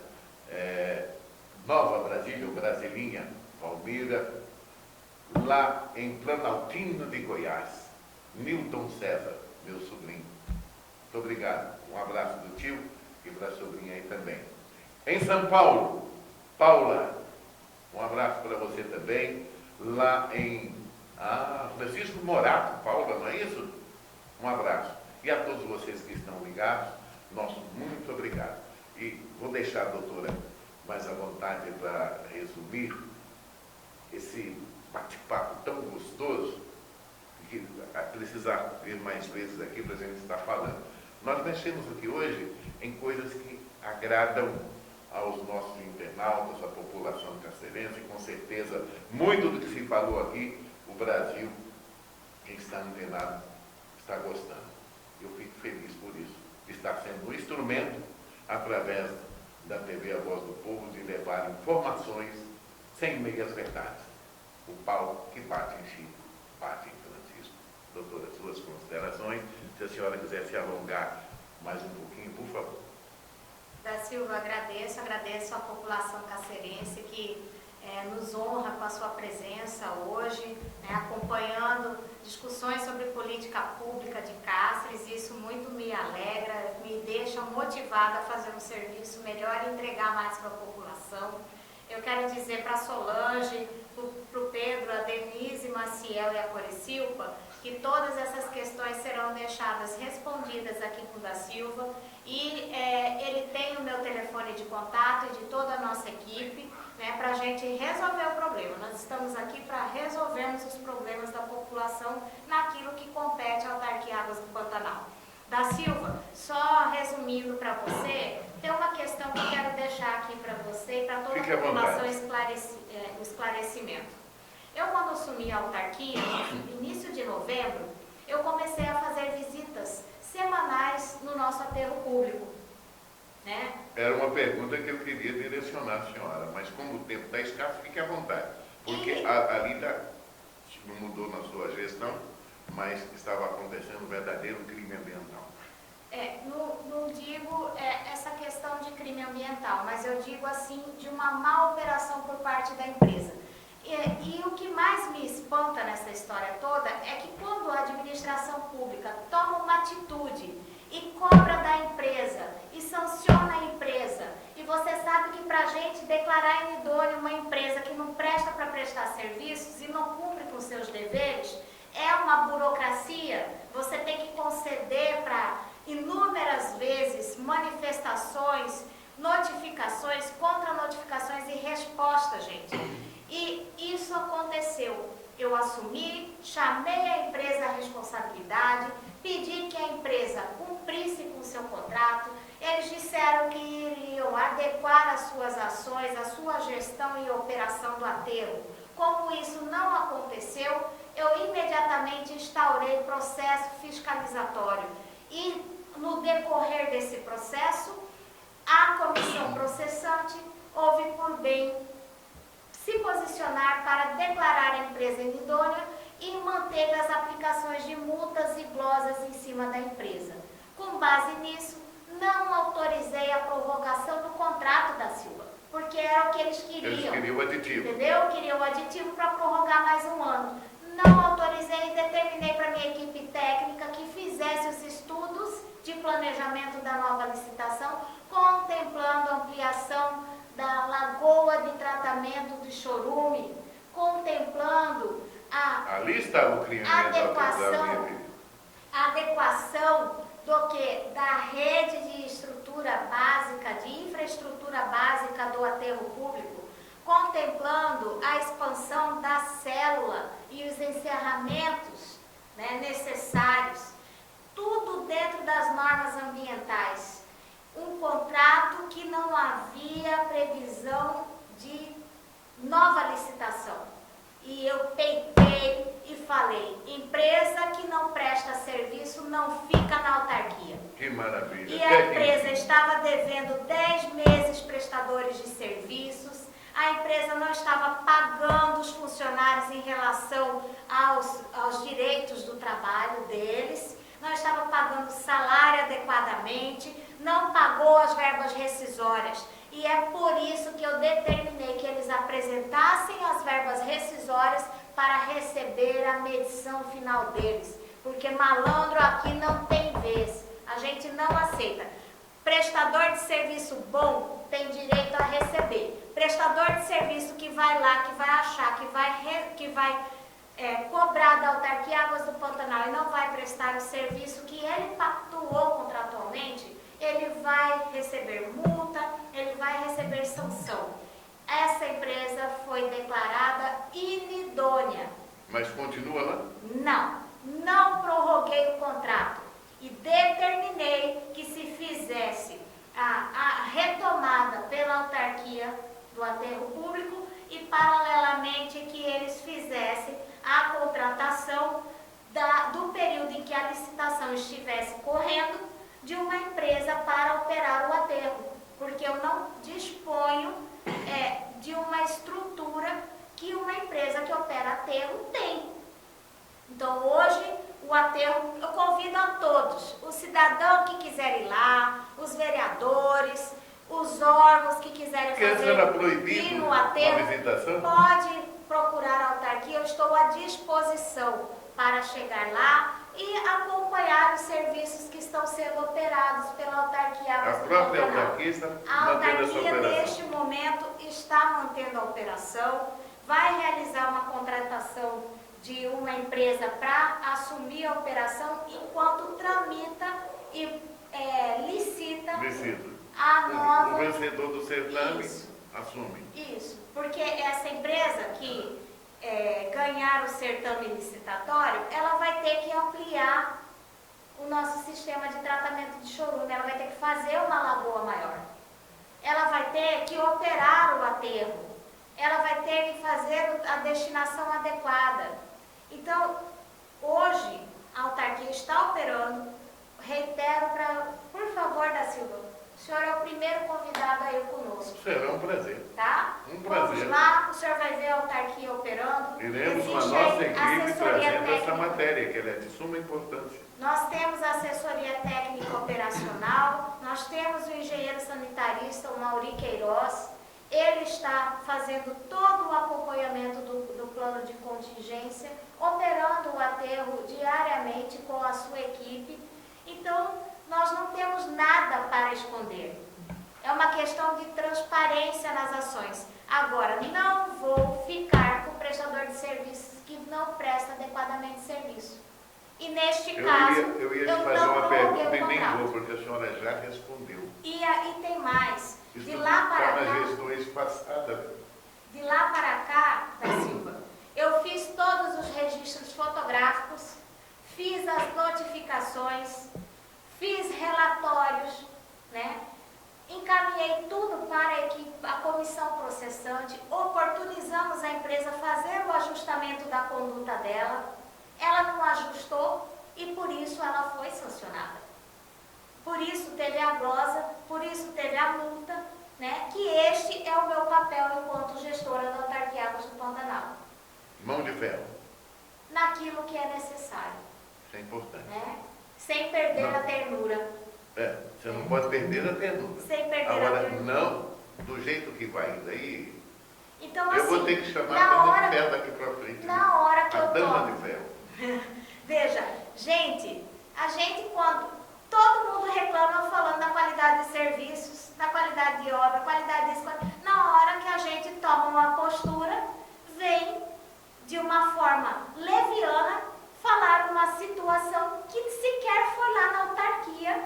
Nova Brasília, ou Brasilinha, Palmira, lá em Planaltino de Goiás, Newton César, meu sobrinho. Muito obrigado. Um abraço do tio e para a sobrinha aí também. Em São Paulo, Paula, um abraço para você também. Lá em Francisco Morato, Paula, não é isso? Um abraço. E a todos vocês que estão ligados, nosso muito obrigado. E vou deixar a doutora mais à vontade para resumir esse bate-papo tão gostoso, que precisar vir mais vezes aqui para a gente estar falando. Nós mexemos aqui hoje em coisas que agradam aos nossos internautas, à população cacerense, e com certeza muito do que se falou aqui, o Brasil, quem está antenado, está gostando. Eu fico feliz por isso, de estar sendo um instrumento, através da TV A Voz do Povo, de levar informações sem meias verdades. O pau que bate em Chico, bate em Francisco. Doutora, suas considerações, se a senhora quiser se alongar mais um pouquinho, por favor. Da Silva, agradeço à população cacerense que nos honra com a sua presença hoje, acompanhando discussões sobre política pública de Cáceres. Isso muito me alegra, me deixa motivada a fazer um serviço melhor e entregar mais para a população. Eu quero dizer para a Solange, para o Pedro, a Denise, Maciel e a Coricilpa, que todas essas questões serão deixadas respondidas aqui com o da Silva, e ele tem o meu telefone de contato e de toda a nossa equipe, para a gente resolver o problema. Nós estamos aqui para resolvermos os problemas da população naquilo que compete à Autarquia Águas do Pantanal. Da Silva, só resumindo para você, tem uma questão que eu quero deixar aqui para você e para toda a população o esclarecimento. Eu, quando assumi a autarquia, no início de novembro, eu comecei a fazer visitas semanais no nosso aterro público. Era uma pergunta que eu queria direcionar à senhora, mas como o tempo está escasso, fique à vontade. Porque ali não mudou na sua gestão, mas estava acontecendo um verdadeiro crime ambiental. Não digo essa questão de crime ambiental, mas eu digo assim, de uma má operação por parte da empresa. E o que mais me espanta nessa história toda é que quando a administração pública toma uma atitude e cobra da empresa e sanciona a empresa, e você sabe que para a gente declarar inidônea uma empresa que não presta para prestar serviços e não cumpre com seus deveres, é uma burocracia. Você tem que conceder para inúmeras vezes manifestações, notificações, contra-notificações e respostas, gente. E isso aconteceu. Eu assumi, chamei a empresa à responsabilidade, pedi que a empresa cumprisse com o seu contrato. Eles disseram que iriam adequar as suas ações, a sua gestão e operação do aterro. Como isso não aconteceu, eu imediatamente instaurei processo fiscalizatório. E no decorrer desse processo, a comissão processante houve por bem se posicionar para declarar a empresa inidônea e manter as aplicações de multas e glosas em cima da empresa. Com base nisso, não autorizei a prorrogação do contrato da Silva, porque era o que eles queriam. Eles queriam o aditivo. Entendeu? Queriam o aditivo para prorrogar mais um ano. Não autorizei e determinei para a minha equipe técnica que fizesse os estudos de planejamento da nova licitação, contemplando a ampliação da lagoa de tratamento do Chorume, contemplando ali está o crime adequação do que? Da rede de estrutura básica, de infraestrutura básica do aterro público, contemplando a expansão da célula e os encerramentos necessários, tudo dentro das normas ambientais. Um contrato que não havia previsão de nova licitação. E eu peitei e falei, empresa que não presta serviço não fica na autarquia. Que maravilha. E a empresa estava devendo 10 meses prestadores de serviços, a empresa não estava pagando os funcionários em relação aos direitos do trabalho deles, não estava pagando salário adequadamente, não pagou as verbas rescisórias. E é por isso que eu determinei que eles apresentassem as verbas rescisórias para receber a medição final deles. Porque malandro aqui não tem vez. A gente não aceita. Prestador de serviço bom tem direito a receber. Prestador de serviço que vai lá, que vai achar, que vai cobrar da autarquia Águas do Pantanal e não vai prestar o serviço que ele pactuou contratualmente, ele vai receber multa, ele vai receber sanção. Essa empresa foi declarada inidônea. Mas continua lá? Não prorroguei o contrato e determinei que se fizesse a retomada pela autarquia do aterro público e paralelamente que eles fizessem a contratação do período em que a licitação estivesse correndo de uma empresa para operar o aterro, porque eu não disponho de uma estrutura que uma empresa que opera aterro tem. Então hoje o aterro, eu convido a todos, o cidadão que quiser ir lá, os vereadores, os órgãos que quiserem ir no aterro, pode procurar a autarquia, eu estou à disposição para chegar lá e acompanhar os serviços que estão sendo operados pela autarquia. A própria autarquia está mantendo essa operação. Neste momento está mantendo a operação, vai realizar uma contratação de uma empresa para assumir a operação enquanto tramita e licita a nova... O vencedor do certame assume. Isso, porque essa empresa que ganhar o certame licitatório, ela vai ter que ampliar o nosso sistema de tratamento de chorume, ela vai ter que fazer uma lagoa maior, ela vai ter que operar o aterro, ela vai ter que fazer a destinação adequada. Então, hoje, a autarquia está operando, reitero por favor, da Silva, o senhor é o primeiro convidado aí conosco. Será um prazer. Tá? Um prazer. Vamos lá, o senhor vai ver a autarquia operando. Iremos com a nossa equipe trazendo essa matéria, que ela é de suma importância. Nós temos a assessoria técnica operacional, nós temos o engenheiro sanitarista, o Mauri Queiroz. Ele está fazendo todo o acompanhamento do plano de contingência, operando o aterro diariamente com a sua equipe. Então, nós não temos nada para esconder. É uma questão de transparência nas ações. Agora, não vou ficar com o prestador de serviços que não presta adequadamente serviço. E neste caso, eu ia te fazer uma pergunta e nem vou, porque a senhora já respondeu. E tem mais. Isso de lá para cá, nas gestões passadas. De lá para cá, da Silva, eu fiz todos os registros fotográficos, fiz as notificações, fiz relatórios, né? Encaminhei tudo para a comissão processante, oportunizamos a empresa a fazer o ajustamento da conduta dela, ela não ajustou e por isso ela foi sancionada. Por isso teve a glosa, por isso teve a multa, né? Que este é o meu papel enquanto gestora da autarquia Águas do Pantanal. Mão de ferro. Naquilo que é necessário. Isso é importante. Né? Sem perder a ternura. Você não pode perder a ternura. Sem perder agora, a ternura. Não, do jeito que vai daí, então, eu assim, vou ter que chamar a dama de ferro daqui para frente. Na hora que a eu dama tomo. de ferro. Veja, a gente quando todo mundo reclama falando da qualidade de serviços, da qualidade de obra, qualidade disso, na hora que a gente toma uma postura, vem de uma forma leviana falar uma situação que sequer foi lá na autarquia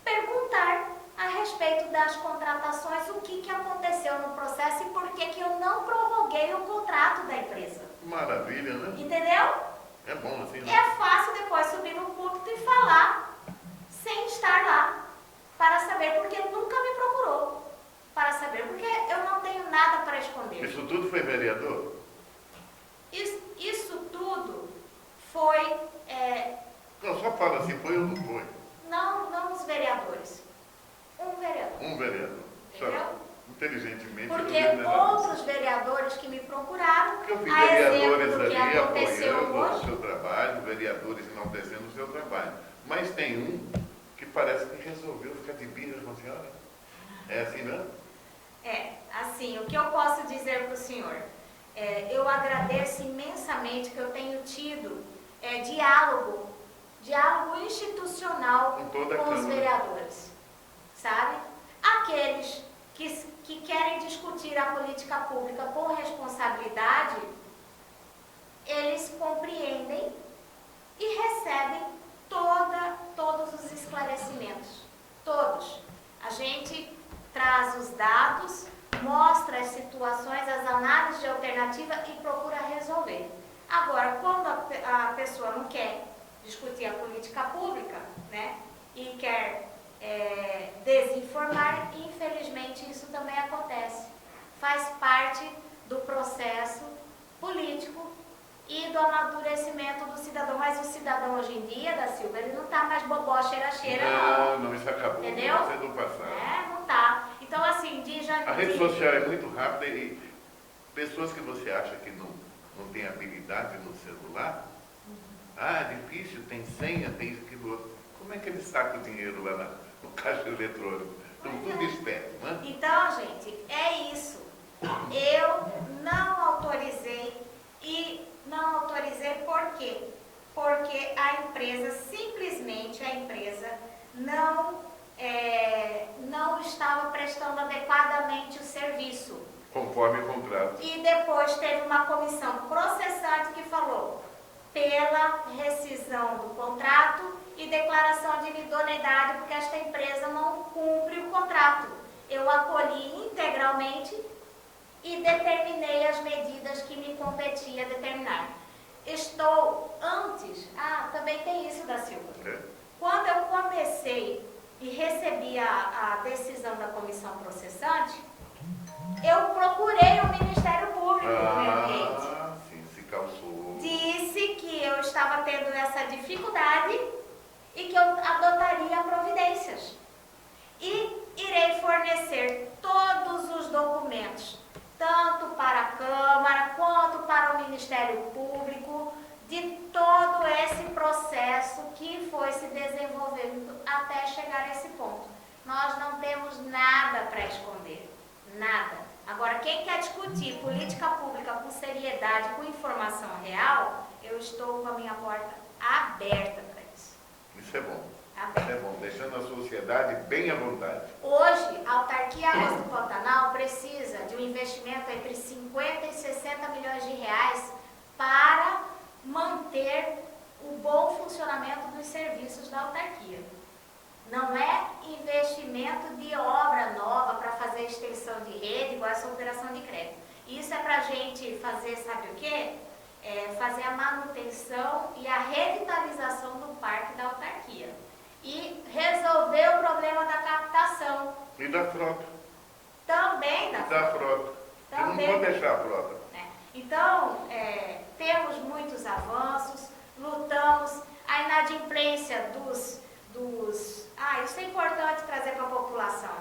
perguntar a respeito das contratações, o que aconteceu no processo e por que eu não prorroguei o contrato da empresa. Maravilha, né? Entendeu? É bom assim, né? É fácil depois subir no púlpito e falar sem estar lá, para saber porque nunca me procurou, para saber porque eu não tenho nada para esconder. Isso tudo foi vereador? Isso tudo foi... Não, só fala se foi ou não foi. Não os vereadores. Um vereador. Um vereador. Entendeu? Inteligentemente. Porque outros vereadores que me procuraram, eu vi vereadores ali apoiando o seu trabalho, vereadores enaltecendo o seu trabalho. Mas tem um que parece que resolveu ficar de birra com a senhora. É assim mesmo? Assim, o que eu posso dizer para o senhor? Eu agradeço imensamente que eu tenho tido diálogo institucional com os vereadores, sabe? Aqueles que querem discutir a política pública com responsabilidade, eles compreendem e recebem todos os esclarecimentos, todos. A gente traz os dados, mostra as situações, as análises de alternativa e procura resolver. Agora, quando a pessoa não quer discutir a política pública, né, e quer desinformar, infelizmente isso também acontece. Faz parte do processo político e do amadurecimento do cidadão. Mas o cidadão hoje em dia, da Silva, ele não está mais bobó, cheira-cheira, não. Não, isso acabou. Entendeu? Isso é do passado. Não está. Então, assim, a rede social é muito rápida e pessoas que você acha que não tem habilidade no celular, é difícil, tem senha, tem aquilo outro. Como é que ele saca o dinheiro lá no caixa eletrônico? Estão tudo esperto, né? Então, gente, é isso. Eu não autorizei por quê? Porque a empresa, simplesmente a empresa, não estava prestando adequadamente o serviço. Conforme o contrato. E depois teve uma comissão processante que falou pela rescisão do contrato e declaração de idoneidade, porque esta empresa não cumpre o contrato. Eu acolhi integralmente e determinei as medidas que me competia determinar. Também tem isso, da Silva. Quando eu comecei e recebi a decisão da comissão processante, eu procurei o Ministério Público no meu ambiente. Sim, se calçou. Disse que eu estava tendo essa dificuldade e que eu adotaria providências. E irei fornecer todos os documentos, tanto para a Câmara quanto para o Ministério Público, de todo esse processo que foi se desenvolvendo até chegar a esse ponto. Nós não temos nada para esconder, nada. Agora, quem quer discutir política pública com seriedade, com informação real, eu estou com a minha porta aberta para isso. Isso é bom. Isso é bom, deixando a sociedade bem à vontade. Hoje, a autarquia Águas do Pantanal precisa de um investimento entre 50 e 60 milhões de reais para manter o bom funcionamento dos serviços da autarquia. Não é investimento de obra nova para fazer extensão de rede, igual essa operação de crédito. Isso é para a gente fazer, sabe o quê? Fazer a manutenção e a revitalização do parque da autarquia. E resolver o problema da captação. E da frota. Também da frota. Também. Não pode deixar a frota. Então, temos muitos avanços, lutamos, a inadimplência isso é importante trazer para a população.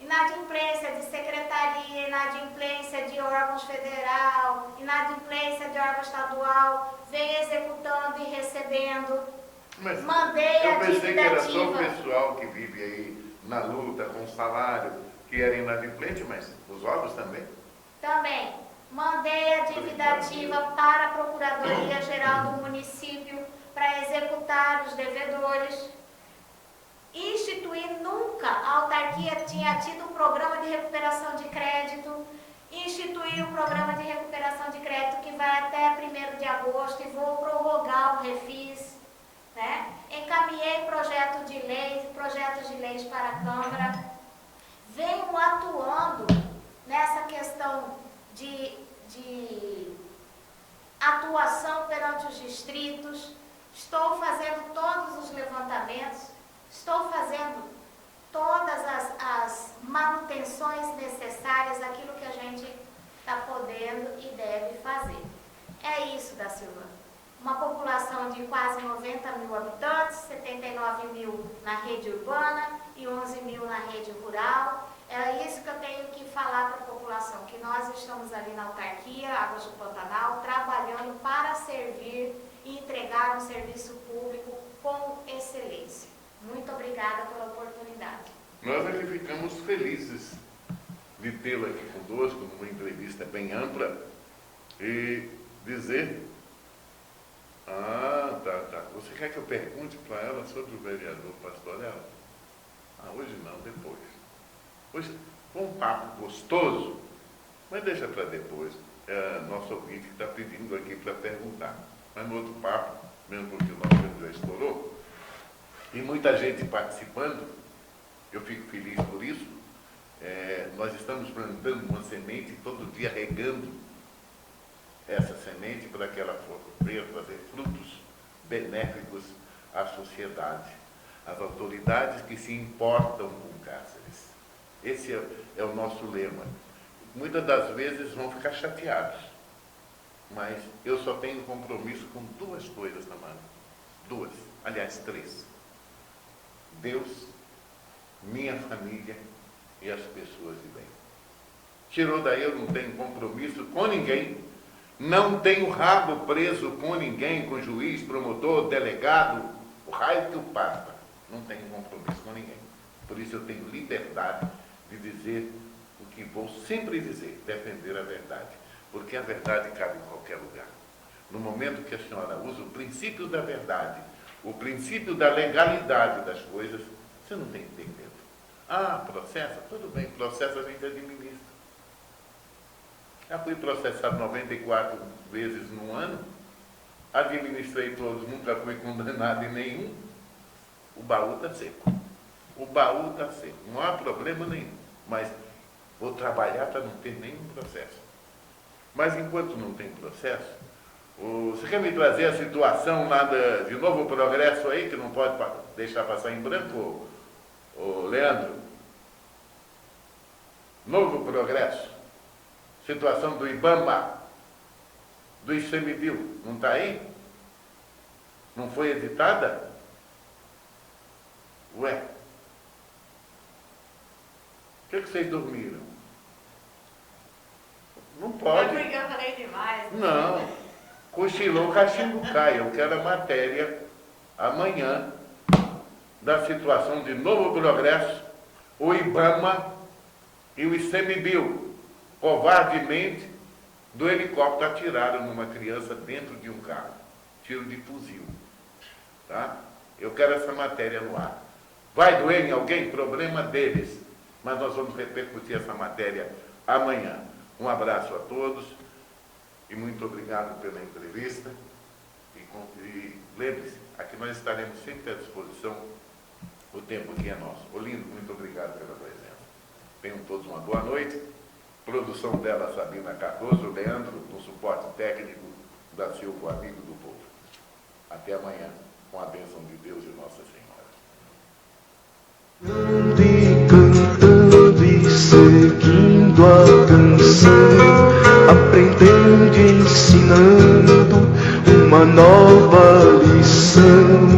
Inadimplência de secretaria, inadimplência de órgãos federal, inadimplência de órgão estadual, vem executando e recebendo. Mas mandei eu a pensei que era só o dívida pessoal que vive aí na luta com salário, que era inadimplente, mas os órgãos também? Também. Mandei a dívida ativa para a Procuradoria-Geral do município para executar os devedores. Nunca a autarquia tinha tido um programa de recuperação de crédito. Instituir um programa de recuperação de crédito que vai até 1º de agosto e vou prorrogar o refis. Encaminhei projetos de leis para a Câmara. Venho atuando nessa questão de atuação perante os distritos. Estou fazendo todos os levantamentos, estou fazendo todas as manutenções necessárias, aquilo que a gente está podendo e deve fazer. É isso, da Silva. Uma população de quase 90 mil habitantes, 79 mil na rede urbana e 11 mil na rede rural. É isso que eu tenho que falar para a população, que nós estamos ali na autarquia Águas do Pantanal, trabalhando para servir e entregar um serviço público com excelência. Muito obrigada pela oportunidade. Nós é que ficamos felizes de tê-lo aqui conosco, numa entrevista bem ampla, e dizer... Tá. Você quer que eu pergunte para ela sobre o vereador Pastorella? Hoje não, depois. Hoje, foi um papo gostoso, mas deixa para depois. Nosso ouvinte está pedindo aqui para perguntar. Mas no outro papo, mesmo porque o nosso tempo já estourou, e muita gente participando, eu fico feliz por isso. Nós estamos plantando uma semente, todo dia regando essa semente para que ela venha trazer frutos benéficos à sociedade, às autoridades que se importam com Cáceres. Esse é o nosso lema. Muitas das vezes vão ficar chateados, mas eu só tenho compromisso com duas coisas na mão. Duas, aliás, três. Deus, minha família e as pessoas de bem. Tirou daí, eu não tenho compromisso com ninguém, não tenho rabo preso com ninguém, com juiz, promotor, delegado, o raio que o parta. Não tenho compromisso com ninguém. Por isso eu tenho liberdade de dizer o que vou sempre dizer, defender a verdade. Porque a verdade cabe em qualquer lugar. No momento que a senhora usa o princípio da verdade, o princípio da legalidade das coisas, você não tem que ter medo. Processa? Tudo bem, processo a gente administra. Já fui processado 94 vezes no ano, administrei todos, nunca fui condenado em nenhum. O baú está seco. O baú está seco. Não há problema nenhum. Mas vou trabalhar para não ter nenhum processo. Mas enquanto não tem processo, você quer me trazer a situação lá de Novo Progresso aí, que não pode deixar passar em branco, Leandro? Novo Progresso. Situação do IBAMA, do ICMBio, não está aí? Não foi editada? Ué, por que vocês dormiram? Não pode. É porque eu falei demais. Não, cochilou, o cachimbo cai. Eu quero a matéria amanhã da situação de Novo Progresso, o IBAMA e o ICMBio. Covardemente, do helicóptero atiraram numa criança dentro de um carro. Tiro de fuzil. Tá? Eu quero essa matéria no ar. Vai doer em alguém? Problema deles. Mas nós vamos repercutir essa matéria amanhã. Um abraço a todos e muito obrigado pela entrevista. E lembre-se, aqui nós estaremos sempre à disposição. O tempo aqui é nosso. Olindo, muito obrigado pela presença. Tenham todos uma boa noite. Produção dela, Sabina Cardoso, Leandro, no suporte técnico da Silva, amigo do povo. Até amanhã, com a bênção de Deus e Nossa Senhora. Cantando e seguindo a canção, aprendendo e ensinando uma nova lição.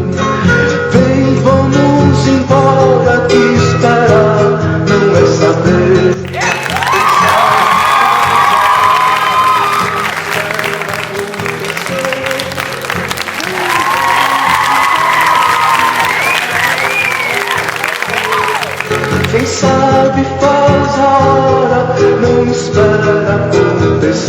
Vem, vamos embora, que esperar não é saber. Quem sabe faz a hora, não espera acontecer.